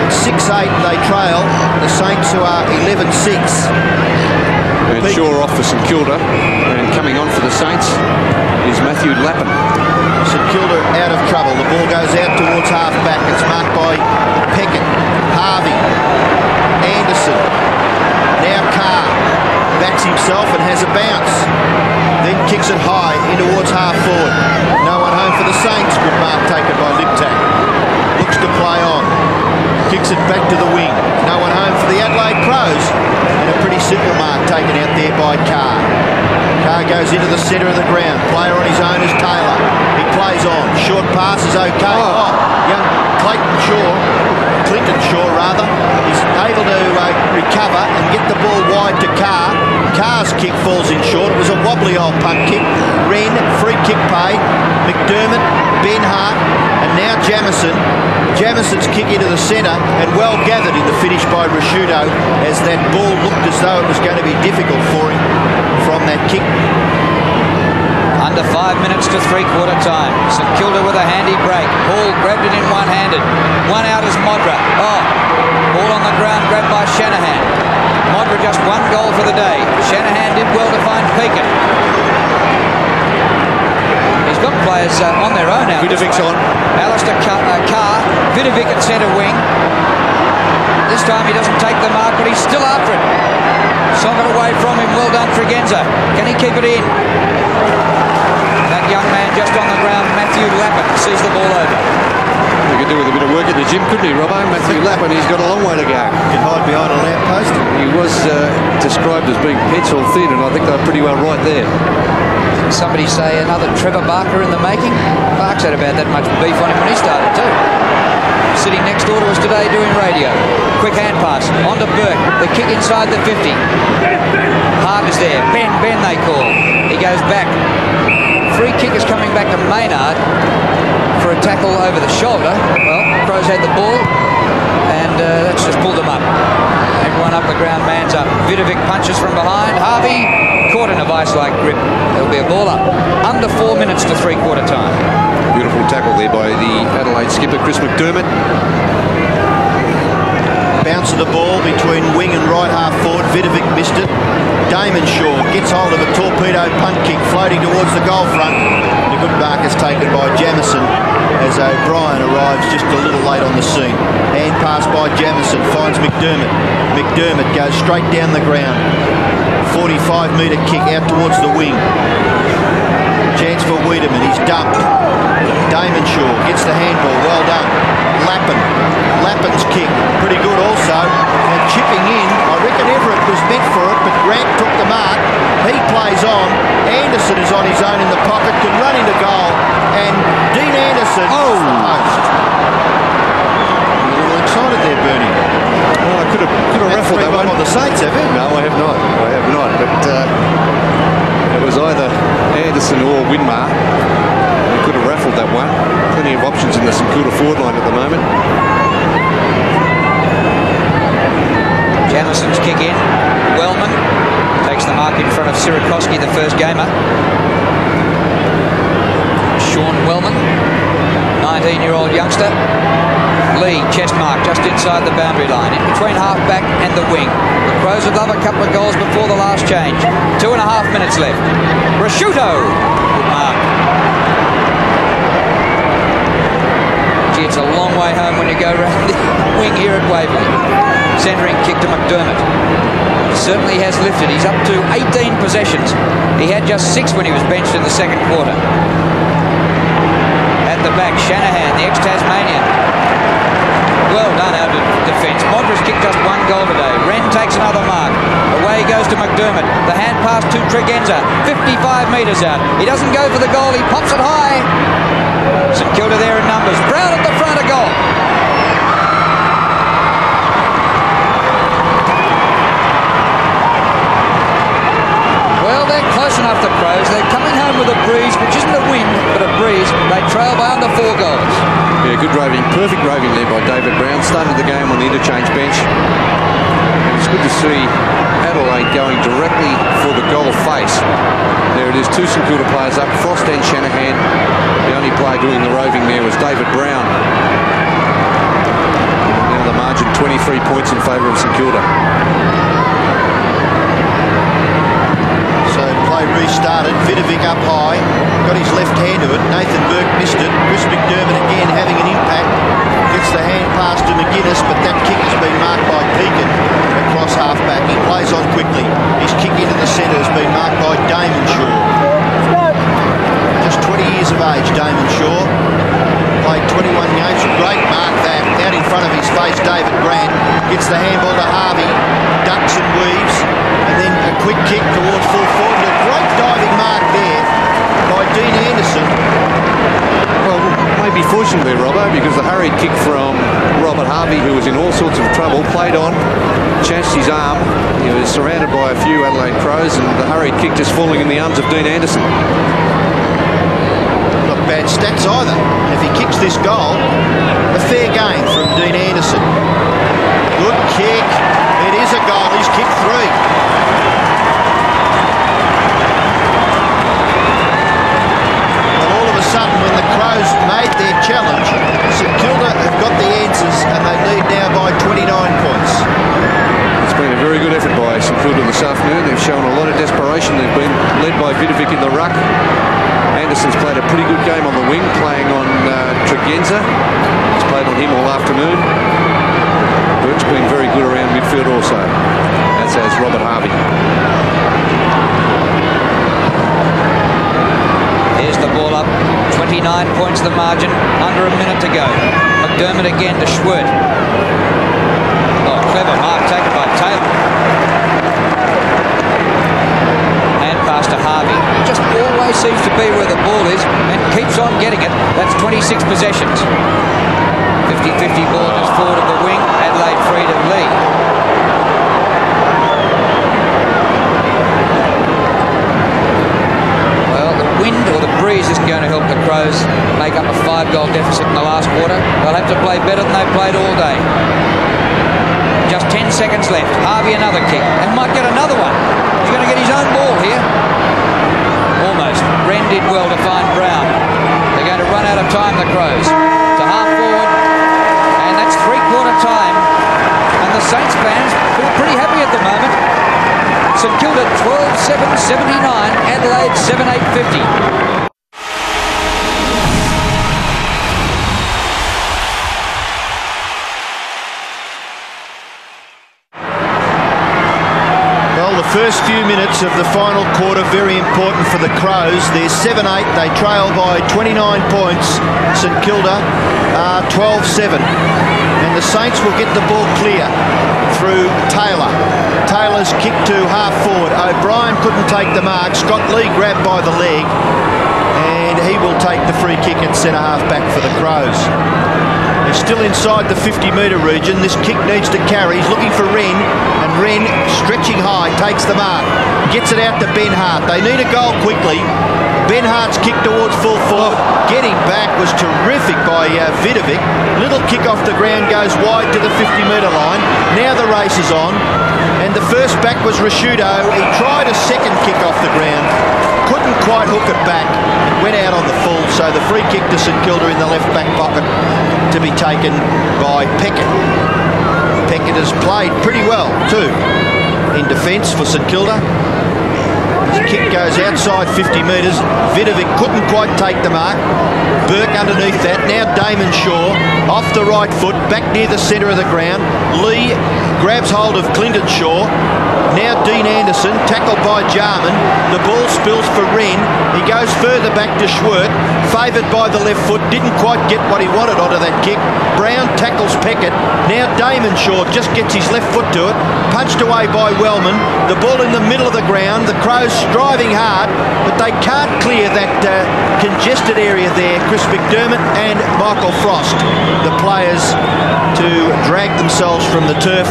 At 6-8 they trail the Saints, who are 11-6. And Shaw off for St Kilda, and coming on for the Saints is Matthew Lappin. St Kilda out of trouble. The ball goes out towards half-back. It's marked by Peckett, Harvey, Anderson. Now Carr backs himself and has a bounce. Then kicks it high in towards half-forward. No one home for the Saints. Good mark taken by Liptak. Looks to play on. Kicks it back to the wing. No one home for the Adelaide Crows. And a pretty simple mark taken out there by Carr. Carr goes into the centre of the ground. Player on his own is Taylor. He plays on. Short pass is okay. Young Clinton Shaw rather, is able to recover and get the ball wide to Carr. Carr's kick falls in short. It was a wobbly old punt kick. Wren, free kick paid. McDermott, Ben Hart, and now Jamison. Jamison's kick into the centre, and well gathered in the finish by Rashudo, as that ball looked as though it was going to be difficult for him from that kick. Under 5 minutes to three-quarter time. St Kilda with a handy break. Hall grabbed it in one-handed. One out is Modra. Ball on the ground grabbed by Shanahan. Modra just one goal for the day. Shanahan did well to find Pekin. He's got players on their own now. Vidovic's on. Alistair Carr. Vidovic at centre wing. This time he doesn't take the mark, but he's still after it. Socket away from him. Well done, Tregenza. Can he keep it in? That young man just on the ground, Matthew Lappin, sees the ball over. He could do with a bit of work at the gym, couldn't he, Robbo? Matthew Lappin, he's got a long way to go. Can hide behind a lamppost. He was described as being pencil thin, and I think they're pretty well right there. Somebody say another Trevor Barker in the making. Barks had about that much beef on him when he started too. Sitting next door to us today doing radio. Quick hand pass, on to Burke. The kick inside the 50. Hart is there. Ben they call. He goes back. Free kick is coming back to Maynard for a tackle over the shoulder. Well, Crows had the ball, and that's just pulled them up. Everyone up the ground, man's up. Vidovic punches from behind. Harvey caught in a vice-like grip. There'll be a ball up. Under 4 minutes to three-quarter time. Beautiful tackle there by the Adelaide skipper, Chris McDermott. Bounce of the ball between wing and right half forward. Vidovic missed it. Damon Shaw gets hold of a torpedo punt kick floating towards the goal front. And a good mark is taken by Jamison as O'Brien arrives just a little late on the scene. Hand pass by Jamison finds McDermott. McDermott goes straight down the ground. 45-metre kick out towards the wing. Chance for Wiedemann. He's dumped. Damon Shaw gets the handball. Well done. Lappin's kick. Pretty good also. And chipping in. I reckon Everett was meant for it, but Grant took the mark. He plays on. Anderson is on his own in the pocket. Can run into goal. And Dean Anderson. Oh! A little excited there, Bernie. Well, I could have raffled that one. On the Saints, have you? No, I have not. But it was either Anderson or Winmar. I could have raffled that one. Plenty of options in the St Kilda forward line at the moment. Jamison's kick in. Wellman takes the mark in front of Sirakoski, the first gamer. Sean Wellman, 19-year-old youngster. Lee, chest mark, just inside the boundary line, in between half-back and the wing. The Crows would love a couple of goals before the last change. 2.5 minutes left. Rashudo, good mark. Gee, it's a long way home when you go around the wing here at Waverley. Centering kick to McDermott. Certainly has lifted. He's up to 18 possessions. He had just 6 when he was benched in the second quarter. At the back, Shanahan, the ex-Tasmanian. Well done out of defence. Mondra's kicked just 1 goal today. Wren takes another mark. Away he goes to McDermott. The hand pass to Tregenza. 55 metres out. He doesn't go for the goal. He pops it high. St Kilda there in numbers. Brown at the front of goal. Well, they're close enough, the Crows. They're coming home with a breeze, which isn't a wind, but a breeze. They trail by under 4 goals. Yeah, good roving, perfect roving there by David Brown. Started the game on the interchange bench. And it's good to see Adelaide going directly for the goal face. There it is, 2 St Kilda players up, Frost and Shanahan. The only player doing the roving there was David Brown. And now the margin, 23 points in favour of St Kilda. Restarted, Vidovic up high, got his left hand to it, Nathan Burke missed it, Chris McDermott again having an impact, gets the hand pass to McGuinness, but that kick has been marked by Pekin across half-back. He plays on quickly, his kick into the centre has been marked by Damon Shaw. Just 20 years of age, Damon Shaw, played 21 games, a great mark that, out in front of his face, David Grant, gets the handball to Harvey, ducks and weaves, and then a quick kick towards full forward. A great diving mark there by Dean Anderson. Well, maybe fortunately, Robbo, because the hurried kick from Robert Harvey, who was in all sorts of trouble, played on, chanced his arm. He was surrounded by a few Adelaide Crows, and the hurried kick just falling in the arms of Dean Anderson. Not bad stats either. If he kicks this goal, a fair game from Dean Anderson. Good kick. It is a goal. He's kicked 3. When the Crows made their challenge, St Kilda have got the answers and they lead now by 29 points. It's been a very good effort by St Kilda this afternoon. They've shown a lot of desperation. They've been led by Vidovic in the ruck. Anderson's played a pretty good game on the wing, playing on Tregenza. He's played on him all afternoon. Burke's been very good around midfield also, as has Robert Harvey. Here's the ball up. 29 points the margin, under a minute to go. McDermott again to Schwert. Oh, clever mark taken by Taylor. Hand pass to Harvey. Just always seems to be where the ball is and keeps on getting it. That's 26 possessions. 50-50 ball just forward of the wing. Adelaide free to Lee. Wind or the breeze isn't going to help the Crows make up a 5-goal deficit in the last quarter. They'll have to play better than they've played all day. Just 10 seconds left. Harvey another kick and might get another one. He's going to get his own ball here. Almost. Wren did well to find Brown. They're going to run out of time, the Crows. To half forward, and that's 3-quarter time. And the Saints fans feel pretty happy at the moment. St Kilda 12-7-79, Adelaide 7-8-50. Well, the first few minutes of the final quarter, very important for the Crows. They're 7-8, they trail by 29 points. St Kilda 12-7. And the Saints will get the ball clear through Taylor. Taylor's kick to half forward. O'Brien couldn't take the mark. Scott Lee grabbed by the leg, and he will take the free kick at centre half back for the Crows. They're still inside the 50-metre region. This kick needs to carry. He's looking for Wren, and Wren, stretching high, takes the mark. Gets it out to Ben Hart. They need a goal quickly. Ben Hart's kick towards full forward. Getting back was terrific by Vidovic. Little kick off the ground, goes wide to the 50-metre line. Now the race is on. And the first back was Rashudo. He tried a second kick off the ground. Couldn't quite hook it back. Went out on the full. So the free kick to St Kilda in the left back pocket to be taken by Peckett. Peckett has played pretty well too in defence for St Kilda. His kick goes outside 50 metres. Vidovic couldn't quite take the mark. Burke underneath that. Now Damon Shaw off the right foot, back near the centre of the ground. Lee grabs hold of Clinton Shaw. Now Dean Anderson, tackled by Jarman. The ball spills for Wren. He goes further back to Schwert, favoured by the left foot. Didn't quite get what he wanted onto that kick. Brown tackles Peckett. Now Damon Shaw just gets his left foot to it. Punched away by Wellman. The ball in the middle of the ground. The Crows striving hard, but they can't clear that congested area there. Chris McDermott and Michael Frost, the players, to drag themselves from the turf,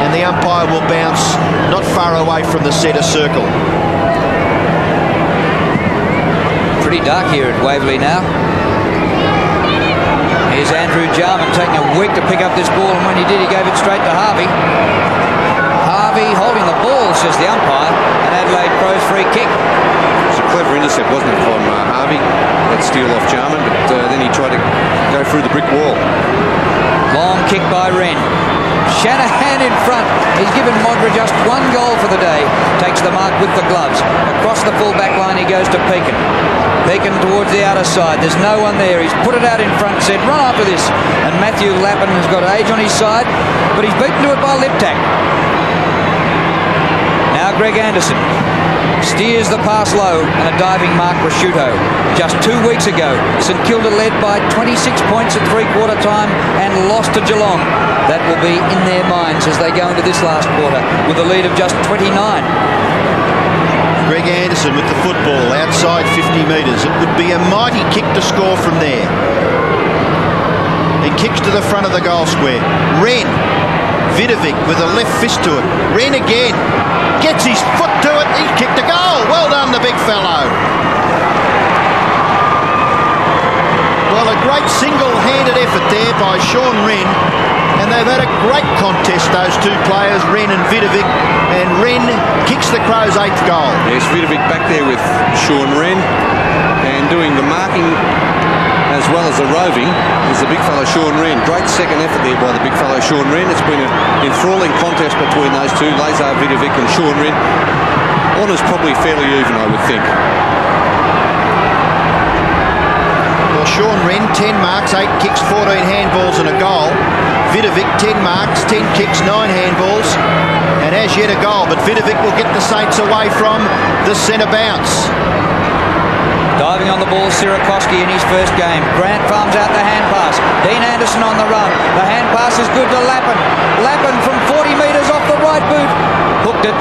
and the umpire will bounce not far away from the centre circle. Pretty dark here at Waverley now. Here's Andrew Jarman taking a week to pick up this ball, and when he did, he gave it straight to Harvey. Harvey holding the ball, says the umpire, and Adelaide Crows free kick. It was a clever intercept, wasn't it, from Harvey? That steal off Jarman, but then he tried to go through the brick wall. Long kick by Wren. Shanahan in front. He's given Modra just one goal for the day. Takes the mark with the gloves. Across the full back line he goes to Pekin. Pekin towards the outer side. There's no one there. He's put it out in front, said run after this. And Matthew Lappin has got age on his side, but he's beaten to it by Liptak. Now Greg Anderson steers the pass low, and a diving Mark Prosciutto. Just 2 weeks ago, St Kilda led by 26 points at three-quarter time and lost to Geelong. That will be in their minds as they go into this last quarter with a lead of just 29. Greg Anderson with the football outside 50 metres. It would be a mighty kick to score from there. He kicks to the front of the goal square. Wren, Vidovic with a left fist to it. Wren again. Gets his foot to it. He kicked a goal. Well done, the big fellow. Well, a great single-handed effort there by Sean Wren. And they've had a great contest, those two players, Wren and Vidovic. And Wren kicks the Crows' 8th goal. Yes, Vidovic back there with Sean Wren and doing the marking as well as the roving is the big fellow Sean Wren. Great second effort there by the big fellow Sean Wren. It's been an enthralling contest between those two, Lazar Vidovic and Sean Wren. Honour's probably fairly even, I would think. Well, Sean Wren, 10 marks, 8 kicks, 14 handballs and a goal. Vidovic, 10 marks, 10 kicks, 9 handballs, and as yet a goal. But Vidovic will get the Saints away from the centre bounce. Diving on the ball, Sirakoski in his first game. Grant farms out the hand pass. Dean Anderson on the run. The hand pass is good to Lappin. Lappin from 40 metres off the right boot. Hooked it.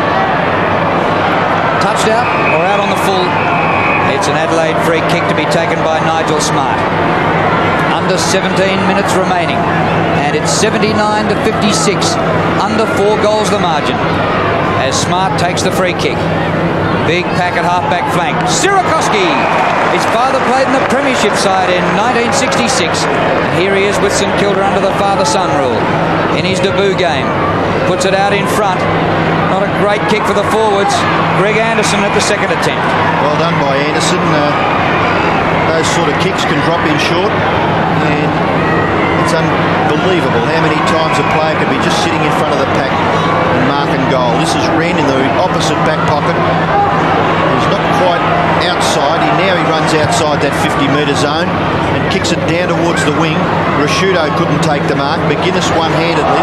Touched out or out on the full. It's an Adelaide free kick to be taken by Nigel Smart. Under 17 minutes remaining. And it's 79 to 56. Under 4 goals the margin. As Smart takes the free kick. Big pack at half-back flank. Sirakoski! His father played in the Premiership side in 1966. And here he is with St Kilda under the father-son rule. In his debut game. Puts it out in front. Not a great kick for the forwards. Greg Anderson at the second attempt. Well done by Anderson. Those sort of kicks can drop in short. And it's unbelievable how many times a player could be just sitting in front of the pack and marking goal. This is Wren in the opposite back pocket. He's not quite outside. Now he runs outside that 50-metre zone and kicks it down towards the wing. Prosciutto couldn't take the mark. McGuinness one-handedly.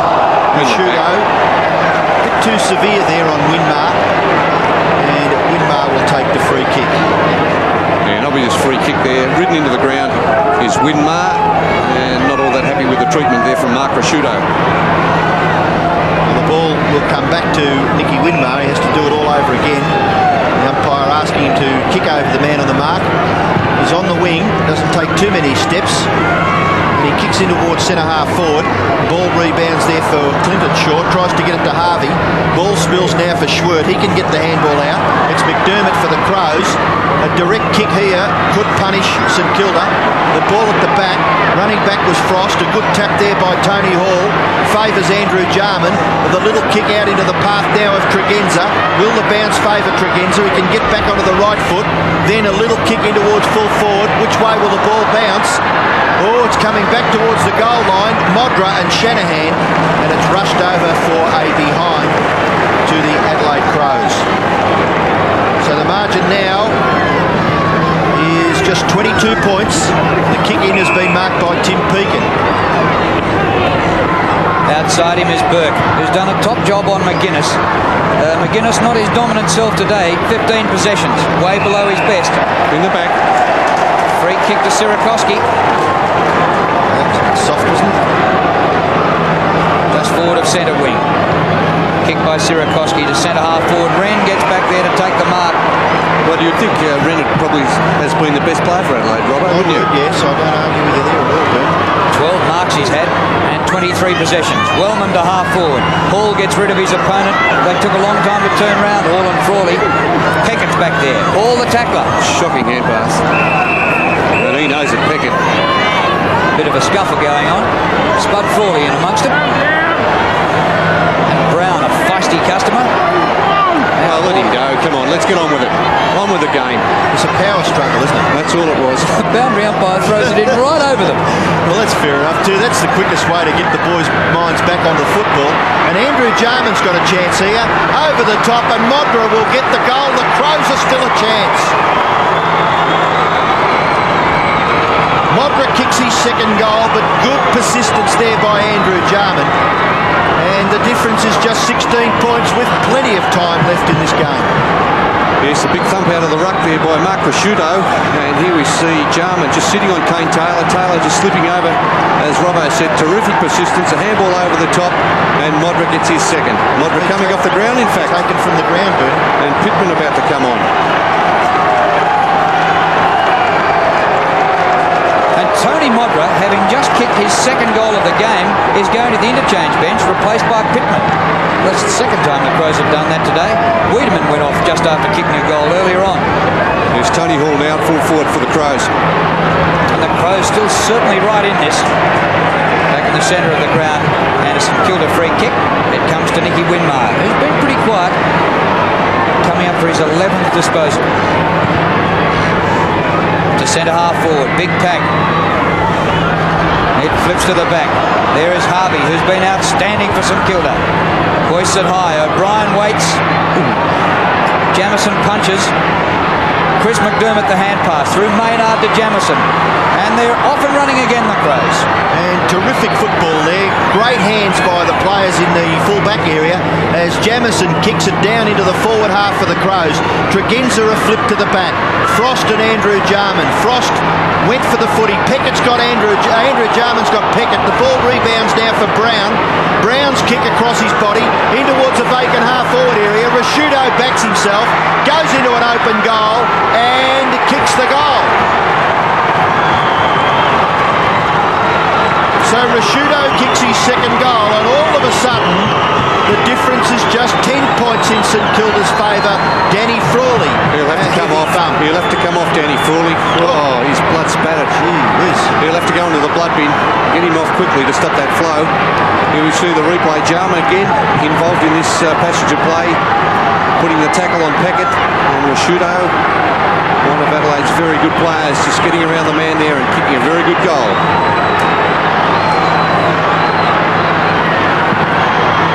Prosciutto a bit too severe there on Winmar, and Winmar will take the free kick. Yeah, an obvious free kick there. Ridden into the ground is Winmar, and not all that happy with the treatment there from Mark Prosciutto. Well, the ball will come back to Nicky Winmar. He has to do it all over again. The umpire asking him to kick over the man on the mark. He's on the wing, doesn't take too many steps, and he kicks in towards centre-half forward. Ball rebounds there for Clinton Short, tries to get it to Harvey. Ball spills now for Schwert. He can get the handball out. It's McDermott for the Crows. A direct kick here could punish St Kilda. The ball at the back. Running back was Frost. A good tap there by Tony Hall. Favours Andrew Jarman. The little kick out into the path now of Tregenza. Will the bounce favour Tregenza? He can get back onto the right foot. Then a little kick in towards full forward. Which way will the ball bounce? Oh, it's coming back towards the goal line. Modra and Shanahan. And it's rushed over for a behind to the Adelaide Crows. So the margin margin now is just 22 points. The kick-in has been marked by Tim Pekin. Outside him is Burke, who's done a top job on McGuinness. McGuinness not his dominant self today. 15 possessions, way below his best. In the back. Free kick to Sierakowski. Soft, wasn't it? Just forward of centre wing. Kick by Sierakowski to centre half forward. Wren gets back there to take the mark. Well, you'd think Wren probably has been the best player for Adelaide, Robert, wouldn't you? Yes, I don't argue with you there at all, Ben. 12 marks he's had and 23 possessions. Wellman to half forward. Hall gets rid of his opponent. They took a long time to turn round. Hall and Frawley. Peckett's back there. Hall the tackler. Shocking hand pass. And he knows it, Peckett. Bit of a scuffle going on. Spud Frawley in amongst them. And Brown, a feisty customer. Well, let him go. Come on, let's get on with it. On with the game. It's a power struggle, isn't it? That's all it was. The boundary umpire throws it in right over them. Well, that's fair enough too. That's the quickest way to get the boys' minds back onto football. And Andrew Jarman's got a chance here. Over the top, and Modra will get the goal. The Crows are still a chance. Modra kicks his second goal, but good persistence there by Andrew Jarman. And the difference is just 16 points with plenty of time left in this game. Yes, a big thump out of the ruck there by Mark Prosciutto. And here we see Jarman just sitting on Kane Taylor. Taylor just slipping over. As Robbo said, terrific persistence. A handball over the top. And Modra gets his second. Modra coming off the ground, in fact. Taken from the ground, Bert. And Pittman about to come on. And Tony Modra, having just kicked his second goal of the game, is going to the interchange bench, replaced by Pittman. That's the second time the Crows have done that today. Wiedemann went off just after kicking a goal earlier on. There's Tony Hall now at full forward for the Crows. And the Crows still certainly right in this. Back in the centre of the ground, and a St Kilda free kick. It comes to Nicky Winmar, who's been pretty quiet, coming up for his 11th disposal. To centre half forward, big pack. It flips to the back. There is Harvey, who's been outstanding for St Kilda. Hoists it high. O'Brien waits. Jamison punches. Chris McDermott the hand pass through Maynard to Jamison. And they're off and running again, the Crows. And terrific football there. Great hands by the players in the full-back area as Jamison kicks it down into the forward half for the Crows. Tregenza a flip to the back. Frost and Andrew Jarman. Frost went for the footy. Peckett's got Andrew Jarman's got Peckett. The ball rebounds now for Brown. Brown's kick across his body in towards a vacant half-forward area. Prosciutto backs himself, goes into an open goal and kicks the goal. So Prosciutto kicks his second goal, and all of a sudden the difference is just 10 points in St Kilda's favour. Danny Frawley. He'll have to come off. He'll have to come off, Danny Frawley. Oh, his blood spattered. Gee whiz. He'll have to go into the blood bin, get him off quickly to stop that flow. Here we see the replay. Jarman again involved in this passage of play, putting the tackle on Peckett, and Prosciutto, one of Adelaide's very good players, just getting around the man there and kicking a very good goal.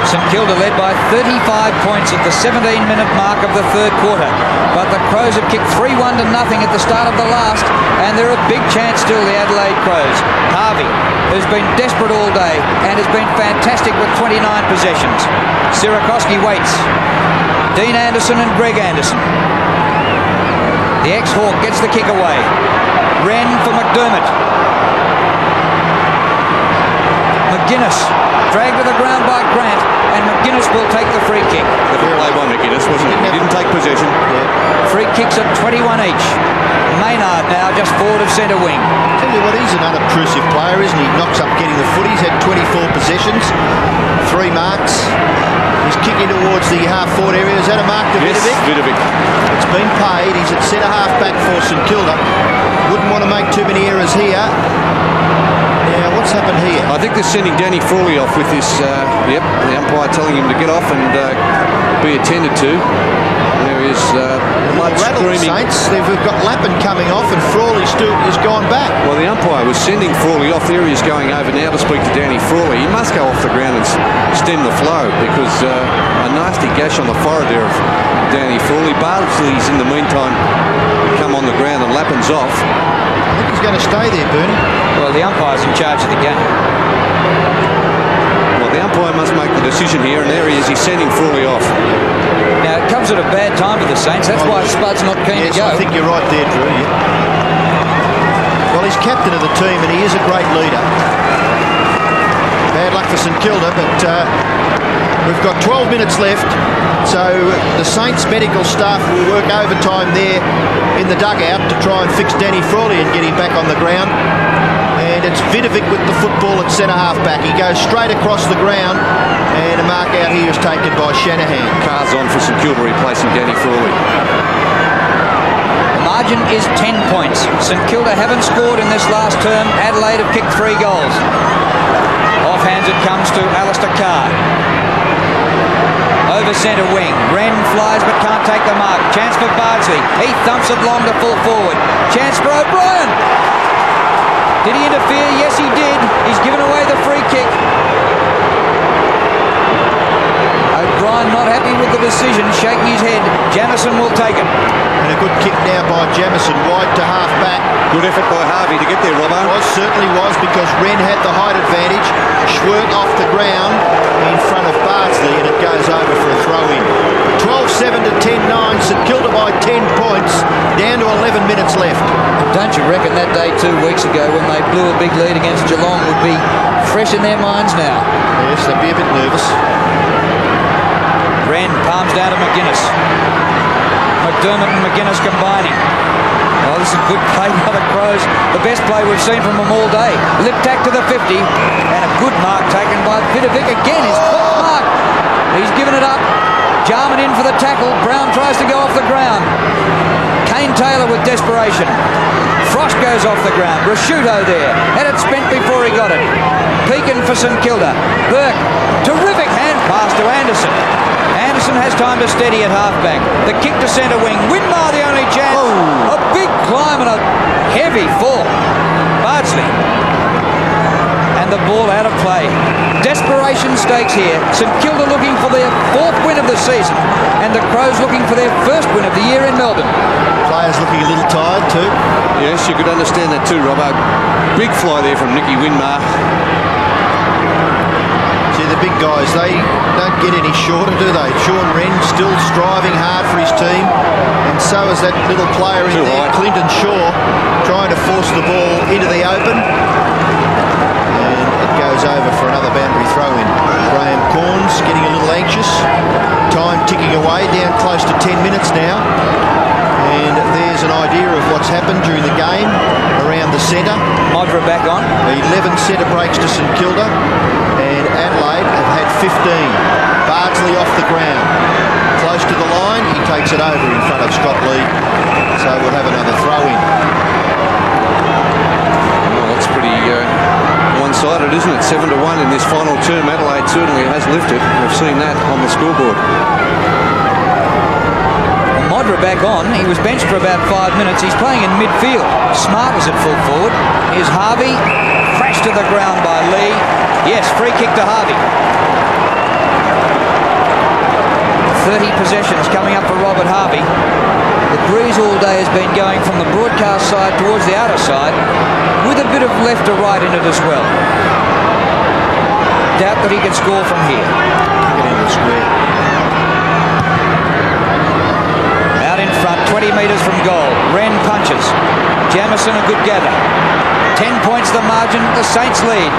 St Kilda led by 35 points at the 17-minute mark of the third quarter. But the Crows have kicked 3-1 to nothing at the start of the last, and they're a big chance still, the Adelaide Crows. Harvey, who's been desperate all day and has been fantastic with 29 possessions. Sierakowski waits. Dean Anderson and Greg Anderson. The ex-Hawk gets the kick away. Wren for McDermott. McGuinness dragged to the ground by Grant, and McGuinness will take the free kick. Good play by McGuinness, wasn't it? He didn't take possession. Yeah. Free kicks at 21 each. Maynard now just forward of centre wing. Tell you what, he's an unobtrusive player, isn't he? Knocks up getting the foot. He's had 24 possessions, 3 marks. He's kicking towards the half-forward area. Is that a mark to Yes, Vidovic? It's been paid. He's at centre half back for St Kilda. Wouldn't want to make too many errors here. Now, what's happened here? I think they're sending Danny Frawley off with this, the umpire telling him to get off and be attended to. There is blood rattle the Saints. They've got Lappin coming off and Frawley has gone back. Well, the umpire was sending Frawley off. There he is going over now to speak to Danny Frawley. He must go off the ground and stem the flow because a nasty gash on the forehead there of Danny Frawley. Bardsley's in the meantime come on the ground and Lappin's off. I think he's going to stay there, Bernie. Well, the umpire's in charge of the game. Well, the umpire must make the decision here, and there he is. He's sending Frawley off. Now, it comes at a bad time for the Saints. That's why Spud's not keen to go. I think you're right there, Drew. Yeah. Well, he's captain of the team, and he is a great leader. Bad luck for St Kilda, but we've got 12 minutes left, so the Saints medical staff will work overtime there in the dugout to try and fix Danny Frawley and get him back on the ground. And it's Vidovic with the football at centre-half back. He goes straight across the ground, and a mark out here is taken by Shanahan. Car's on for St Kilda replacing Danny Frawley. The margin is 10 points. St Kilda haven't scored in this last term. Adelaide have kicked 3 goals. Offhands it comes to Alistair Carr. Over centre wing. Wren flies but can't take the mark. Chance for Bardsley. He thumps it long to full forward. Chance for O'Brien. Did he interfere? Yes, he did. He's given away the free kick. O'Brien not happy with the decision, shaking his head. Jamieson will take it. And a good kick now by Jamieson, wide to half back. Good effort by Harvey to get there, Robbo. Certainly was, because Wren had the height advantage. Schwert off the ground in front of Bardsley, and it goes over for a throw-in. 12-7 to 10-9. St Kilda by 10 points, down to 11 minutes left. Don't you reckon that day 2 weeks ago when they blew a big lead against Geelong would be fresh in their minds now? Yes, they'd be a bit nervous. Wren palms down to McGuinness. McDermott and McGuinness combining. Oh, this is good play by the Crows. The best play we've seen from them all day. Lip tack to the 50, and a good mark taken by Vidovic. Again, his fourth mark. He's given it up. Jarman in for the tackle. Brown tries to go off the ground. Kane Taylor with desperation. Frost goes off the ground. Rasciuto there. Had it spent before he got it. Pekin for St Kilda. Burke. Terrific hand pass to Anderson. Anderson has time to steady at halfback. The kick to centre wing. Winmar the only chance. Oh. A big climb and a heavy fall. Bardsley. And the ball out of play. Desperation stakes here. St Kilda looking for their 4th win of the season, and the Crows looking for their 1st win of the year in Melbourne. Players looking a little tired too. Yes, you could understand that too, Robbo. Big fly there from Nicky Winmar. See, the big guys, they don't get any shorter, do they? Sean Wren still striving hard for his team, and so is that little player in there, Clinton Shaw, trying to force the ball into the open. Goes over for another boundary throw-in. Graham Corns getting a little anxious. Time ticking away, down close to 10 minutes now. And there's an idea of what's happened during the game around the centre. Modra back on. 11 centre breaks to St Kilda, and Adelaide have had 15. Bardsley off the ground. Close to the line, he takes it over in front of Scott Lee. So we'll have another throw-in. Well, that's pretty one-sided, isn't it? 7-1 in this final term. Adelaide certainly has lifted. We've seen that on the scoreboard. Modra back on. He was benched for about 5 minutes. He's playing in midfield. Smart is at full forward. Here's Harvey. Crashed to the ground by Lee. Yes, free kick to Harvey. 30 possessions coming up for Robert Harvey. The breeze all day has been going from the broadcast side towards the outer side, with a bit of left to right in it as well. Doubt that he can score from here. Get in the square. Out in front, 20 metres from goal. Wren punches. Jamieson a good gather. 10 points the margin, the Saints lead.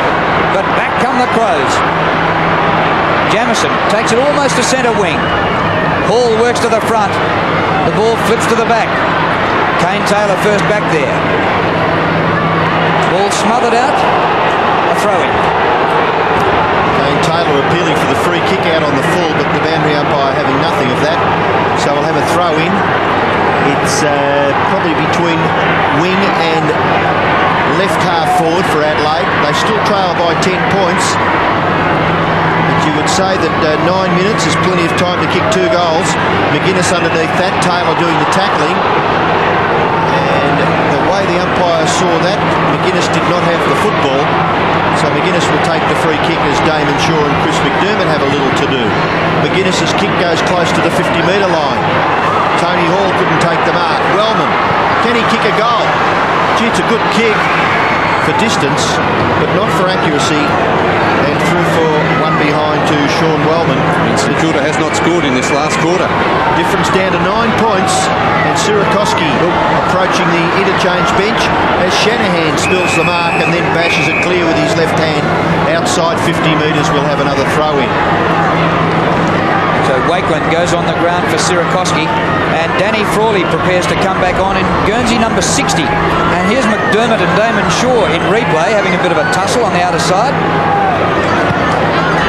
But back come the Crows. Jamieson takes it almost to centre wing. Hall works to the front. The ball flips to the back. Kane Taylor first back there. Ball smothered out. A throw-in. Kane Taylor appealing for the free kick out on the full, but the boundary umpire having nothing of that. So we'll have a throw-in. It's probably between wing and left half forward for Adelaide. They still trail by 10 points. But you would say that 9 minutes is plenty of time to kick 2 goals. McGuinness underneath that, Taylor doing the tackling. And the way the umpire saw that, McGuinness did not have the football. So McGuinness will take the free kick as Damon Shaw and Chris McDermott have a little to do. McGuinness's kick goes close to the 50-metre line. Tony Hall couldn't take the mark. Wellman, can he kick a goal? Gee, it's a good kick for distance, but not for accuracy. And through for one behind to Sean Wellman. And St Kilda has not scored in this last quarter. Difference down to 9 points, and Sirakoski approaching the interchange bench as Shanahan spills the mark and then bashes it clear with his left hand. Outside 50 metres, we'll have another throw in. So Wakeland goes on the ground for Sirakoski, and Danny Frawley prepares to come back on in Guernsey number 60. And here's McDermott and Damon Shaw in replay, having a bit of a tussle on the outer side.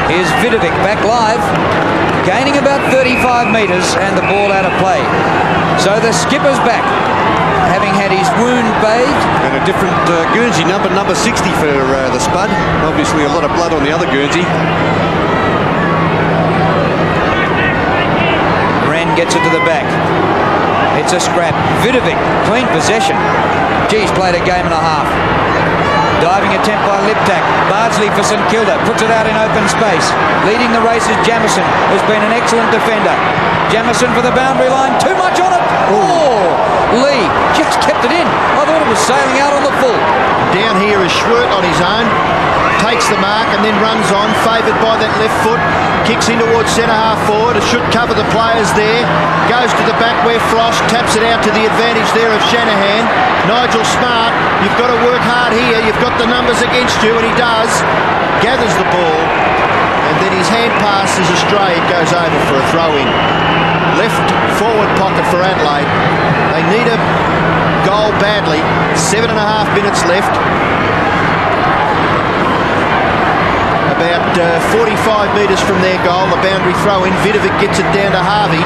Here's Vidovic back live, gaining about 35 metres and the ball out of play. So the skipper's back, having had his wound bathed. And a different Guernsey number 60 for the Spud. Obviously a lot of blood on the other Guernsey. Gets it to the back. It's a scrap. Vidovic, clean possession. Geez, played a game and a half. Diving attempt by Liptak. Bardsley for St Kilda. Puts it out in open space. Leading the race is Jamison, who's been an excellent defender. Jamison for the boundary line. Too much on it. Oh, Lee just kept it in. I thought it was sailing out on the full. Down here is Schwert on his own. Takes the mark and then runs on, favoured by that left foot. Kicks in towards centre-half forward. It should cover the players there. Goes to the back where Frost taps it out to the advantage there of Shanahan. Nigel Smart, you've got to work hard here. You've got the numbers against you, and he does. Gathers the ball, and then his hand pass is astray. It goes over for a throw-in. Left forward pocket for Adelaide. They need a goal badly. 7.5 minutes left. About 45 metres from their goal, the boundary throw-in. Vidovic gets it down to Harvey.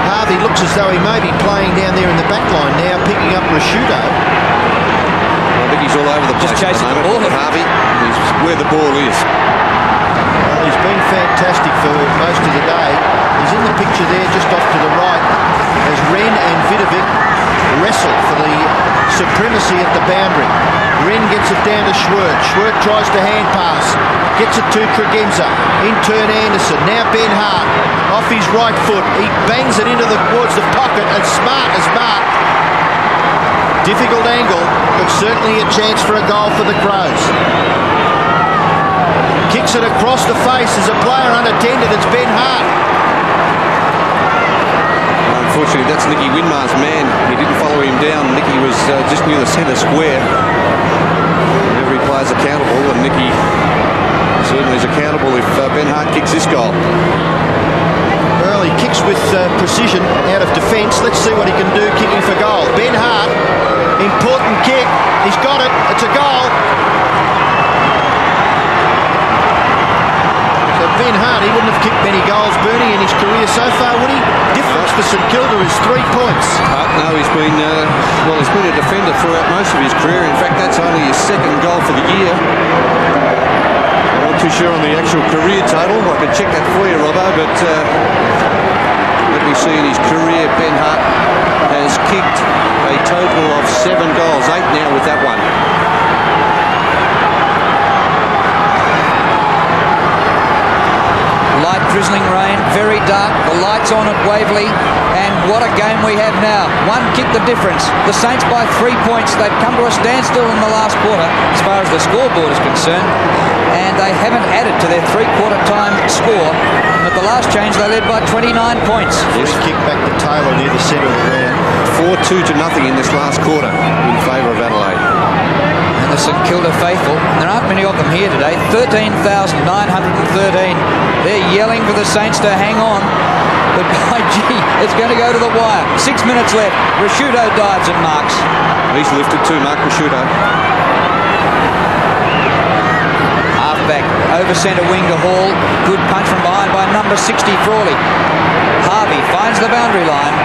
Harvey looks as though he may be playing down there in the back line now, picking up Rashudo. I think he's all over the place. Just chasing the ball. Harvey, he's where the ball is. Well, he's been fantastic for most of the day. He's in the picture there, just off to the right, as Wren and Vidovic wrestle for the supremacy at the boundary. Wren gets it down to Schwert. Schwert tries to hand pass. Gets it to Tregenza. In turn Anderson. Now Ben Hart. Off his right foot. He bangs it towards the pocket, and Smart is marked. Difficult angle, but certainly a chance for a goal for the Crows. Kicks it across the face. There's a player unattended. It's Ben Hart. Unfortunately, that's Nicky Winmar's man. He didn't follow him down. Nicky was just near the centre square. Every player's accountable, and Nicky certainly is accountable if Ben Hart kicks this goal. Well, he kicks with precision out of defence. Let's see what he can do kicking for goal. Ben Hart, important kick. He's got it. It's a goal. So Ben Hart, he wouldn't have kicked many goals, Bernie, in his career so far, would he? Difference for St Kilda is 3 points. No, he's been he's been a defender throughout most of his career. In fact, that's only his 2nd goal for the year. I'm not too sure on the actual career total. I can check that for you, Robbo, but let me see. In his career, Ben Hart has kicked a total of 7 goals, 8 now with that one. Light drizzling rain, very dark, the lights on at Waverley, and what a game we have now. One kick the difference. The Saints by 3 points. They've come to a standstill in the last quarter as far as the scoreboard is concerned, and they haven't added to their 3-quarter time score. And at the last change they led by 29 points. Free kick back to Taylor near the centre of the ground. 4-2 to nothing in this last quarter in favour of Adelaide. And the St Kilda faithful, and there aren't many of them here today, 13,913. They're yelling for the Saints to hang on, but by gee, it's going to go to the wire. 6 minutes left. Rashudo dives and marks. He's lifted too, Mark Rashudo. Half-back, over centre wing to Hall. Good punch from behind by number 60, Frawley. Harvey finds the boundary line,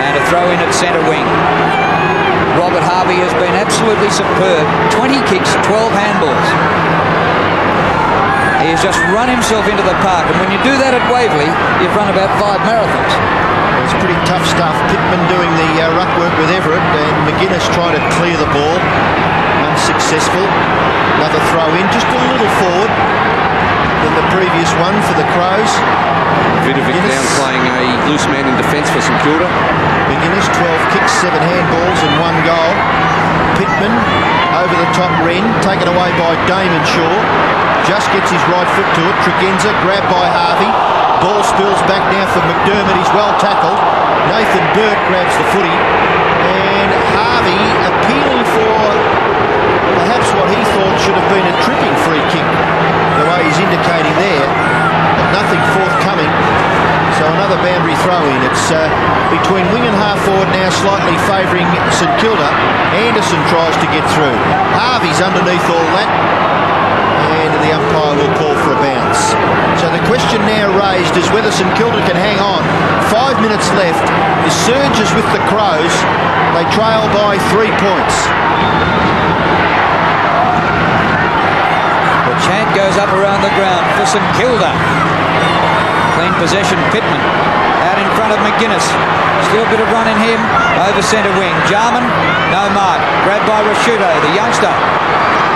and a throw in at centre wing. Robert Harvey has been absolutely superb. 20 kicks, 12 handballs. He has just run himself into the park, and when you do that at Waverley, you've run about 5 marathons. It's pretty tough stuff. Pittman doing the ruck work with Everett, and McGuinness trying to clear the ball. Unsuccessful. Another throw in, just a little forward than the previous one for the Crows. Vidovic down playing a loose man in defence for St Kilda. McGuinness, 12 kicks, 7 handballs and 1 goal. Pittman over the top Wren, taken away by Damon Shaw. Just gets his right foot to it. Tregenza grabbed by Harvey. Ball spills back now for McDermott. He's well tackled. Nathan Burt grabs the footy. And Harvey appealing for perhaps what he thought should have been a tripping free kick, the way he's indicating there. But nothing forthcoming. So another boundary throw in. It's between wing and half forward now, slightly favouring St Kilda. Anderson tries to get through. Harvey's underneath all that. And the umpire will call for a bounce. So the question now raised is whether St Kilda can hang on. 5 minutes left. The surge is with the Crows. They trail by 3 points. The chant goes up around the ground for St Kilda. Clean possession, Pittman. Out in front of McGuinness. Still a bit of run in him. Over centre wing. Jarman, no mark. Grabbed by Rashuto, the youngster.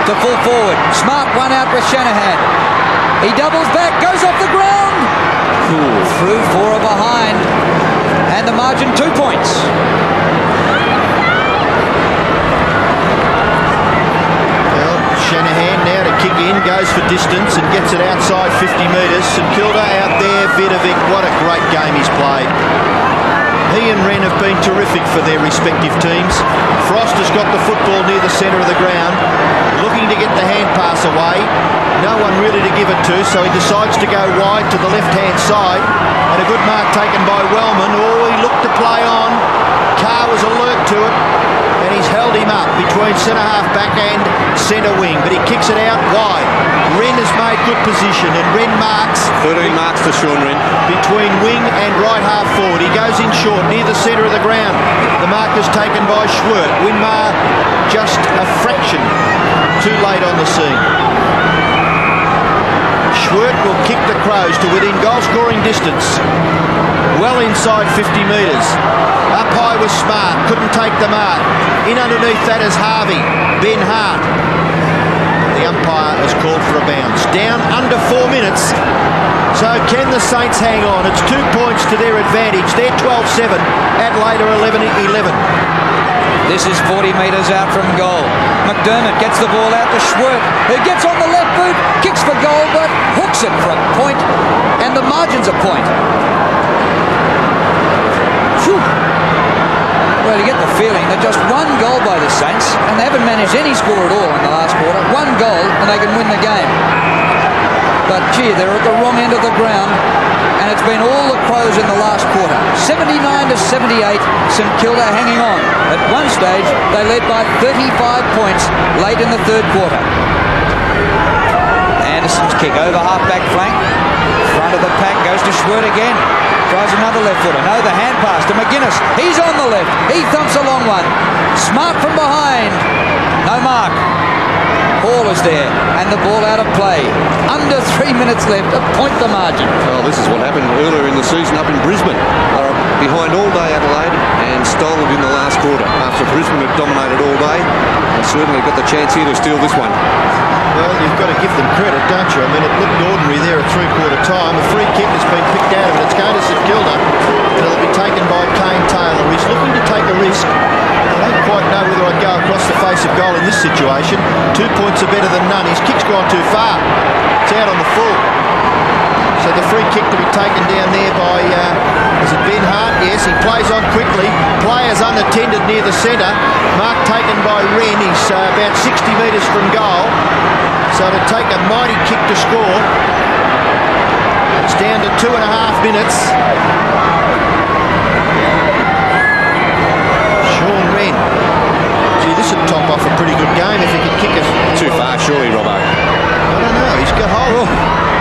To full forward. Smart one out with Shanahan. He doubles back, goes off the ground. Cool. Through 4 or behind. And the margin 2 points. Well, Shanahan now to kick in, goes for distance and gets it outside 50 metres. St Kilda out there, Vidovic, what a great game he's played. He and Wren have been terrific for their respective teams. Frost has got the football near the centre of the ground, looking to get the hand pass away. No one really to give it to, so he decides to go wide to the left-hand side. And a good mark taken by Wellman. Oh, he looked to play on. Carr was alert to it, and he's held him up between centre-half back and centre wing. But he kicks it out wide. Wren has made good position, and Wren marks. 13 marks to Sean Wren. Between wing and right half forward. He goes in short, near the centre of the ground. The mark is taken by Schwert. Winmar just a fraction too late on the scene. Schwert will kick the Crows to within goal-scoring distance. Well inside 50 metres. Up high was Smart, couldn't take the mark. In underneath that is Harvey, Ben Hart. The umpire has called for a bounce. Down under 4 minutes. So can the Saints hang on? It's 2 points to their advantage. They're 12-7. Adelaide are 11-11. This is 40 metres out from goal. McDermott gets the ball out to Schwert, who gets on the left boot, kicks for goal, but hooks it for a point, and the margin's a point. Phew. Well, you get the feeling that just 1 goal by the Saints, and they haven't managed any score at all in the last quarter. 1 goal, and they can win the game. But, gee, they're at the wrong end of the ground, and it's been all the Crows in the last quarter. 79-78, St Kilda hanging on. At one stage, they led by 35 points late in the 3rd quarter. Anderson's kick over half-back flank. Front of the pack, goes to Schwert again. Tries another left footer. No, the hand pass to McGuinness. He's on the left. He thumps a long one. Smart from behind. No mark. Hall is there, and the ball out of play. Under 3 minutes left, a point the margin. Well, this is what happened earlier in the season up in Brisbane. They were behind all day, Adelaide, and stole it in the last quarter. After Brisbane had dominated all day, they certainly got the chance here to steal this one. Well, you've got to give them credit, don't you? I mean, it looked ordinary there at 3/4 time. A free kick has been picked out of it. It's going to St Kilda, and it'll be taken by Kane Taylor. He's looking to take a risk. I don't quite know whether I'd go across the face of goal in this situation. 2 points are better than none. His kick's gone too far. It's out on the full. So the free kick to be taken down there by, is it Ben Hart? Yes, he plays on quickly. Players unattended near the centre. Mark taken by Wren. He's about 60 metres from goal. So to take a mighty kick to score. It's down to 2.5 minutes. Sean Wren. Gee, this would top off a pretty good game if he could kick it. Too far, surely, Robbo. I don't know. He's got hold.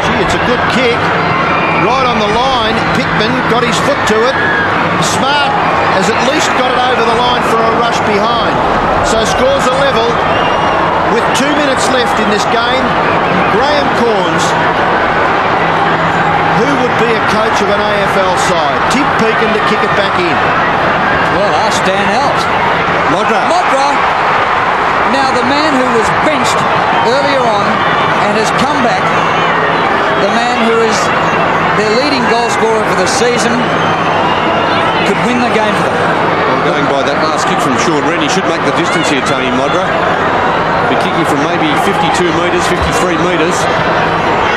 Gee, it's a good kick. Right on the line. Pittman got his foot to it. Smart has at least got it over the line for a rush behind. So scores a level with 2 minutes left in this game. Graham Corns, who would be a coach of an AFL side? Tim Pekin to kick it back in. Well, ask Dan Helms. Modra. Now, the man who was benched earlier on and has come back, the man who is their leading goal scorer for the season, could win the game for them. Well, going by that last kick from Sean Wren, he should make the distance here, Tony Modra. Be kicking from maybe 52 metres, 53 metres.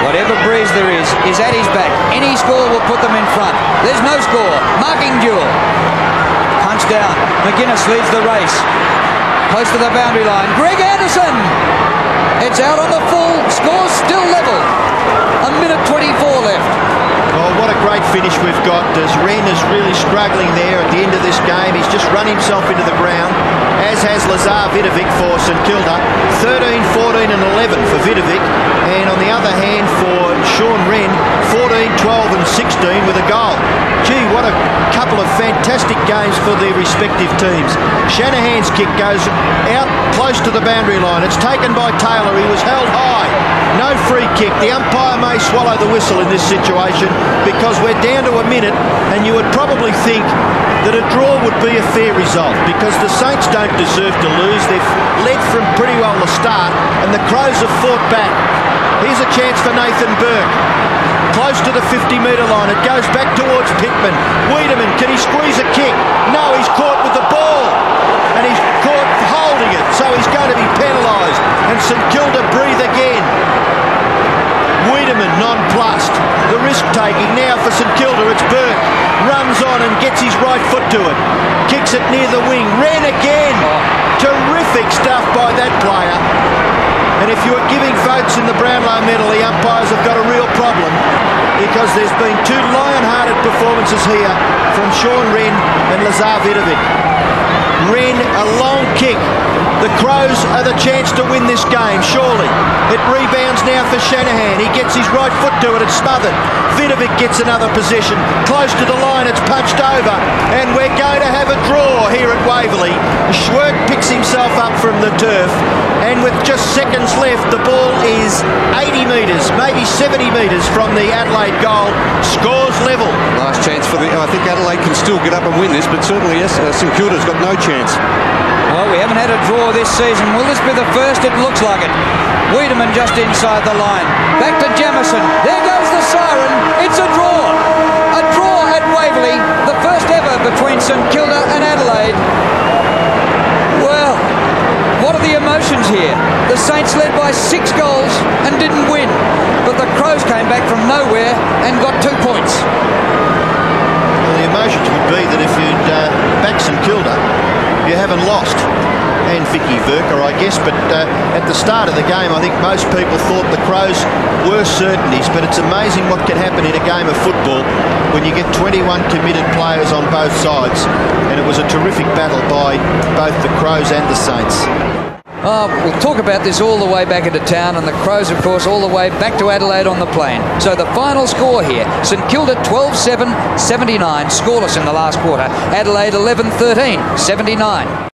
Whatever breeze there is at his back. Any score will put them in front. There's no score. Marking duel. Punch down. McGuinness leads the race. Close to the boundary line. Greg Anderson! It's out on the full. Score's still level. A minute 24 left. Oh, what a great finish we've got, as Wren is really struggling there at the end of this game. He's just run himself into the ground, as has Lazar Vidovic for St Kilda. 13, 14 and 11 for Vidovic, and on the other hand for Sean Wren, 14, 12 and 16 with a goal. Gee, what a couple of fantastic games for their respective teams. Shanahan's kick goes out close to the boundary line. It's taken by Taylor. He was held high. No free kick. The umpire may swallow the whistle in this situation because we're down to a minute, and you would probably think that a draw would be a fair result because the Saints don't deserve to lose. They've led from pretty well the start, and the Crows have fought back. Here's a chance for Nathan Burke. Close to the 50-metre line. It goes back towards Pittman. Wiedemann, can he squeeze a kick? No, he's caught with the ball. And he's caught holding it, so he's going to be penalised. And St Kilda breathe again. Wiedemann nonplussed. The risk-taking now for St Kilda. It's Burke. Runs on and gets his right foot to it. Kicks it near the wing. Ran again. Terrific stuff by that player. And if you are giving votes in the Brownlow medal, the umpires have got a real problem because there's been two lion-hearted performances here from Sean Wren and Lazar Vidovic. Wren, a long kick. The Crows are the chance to win this game, surely. It rebounds now for Shanahan. He gets his right foot to it. It's smothered. Vidovic gets another possession. Close to the line. It's punched over. And we're going to have a draw here at Waverley. Schwerk picks himself up from the turf. And with just seconds left, the ball is 80 metres, maybe 70 metres from the Adelaide goal. Scores level. Last chance for I think Adelaide can still get up and win this, but certainly yes, St Kilda's got no chance. Well, we haven't had a draw this season. Will this be the first? It looks like it. Wiedemann just inside the line. Back to Jamieson. There goes the siren. It's a draw. A draw at Waverley. The first ever between St Kilda and Adelaide. Well, what are the emotions here? The Saints led by 6 goals and didn't win. But the Crows came back from nowhere and got 2 points. Well, the emotions would be that if you'd back St Kilda, you haven't lost. And Vicky Verker, I guess, but at the start of the game, I think most people thought the Crows were certainties, but it's amazing what can happen in a game of football when you get 21 committed players on both sides, and it was a terrific battle by both the Crows and the Saints. We'll talk about this all the way back into town, and the Crows, of course, all the way back to Adelaide on the plain. So the final score here, St Kilda 12-7, 79, scoreless in the last quarter. Adelaide 11-13, 79.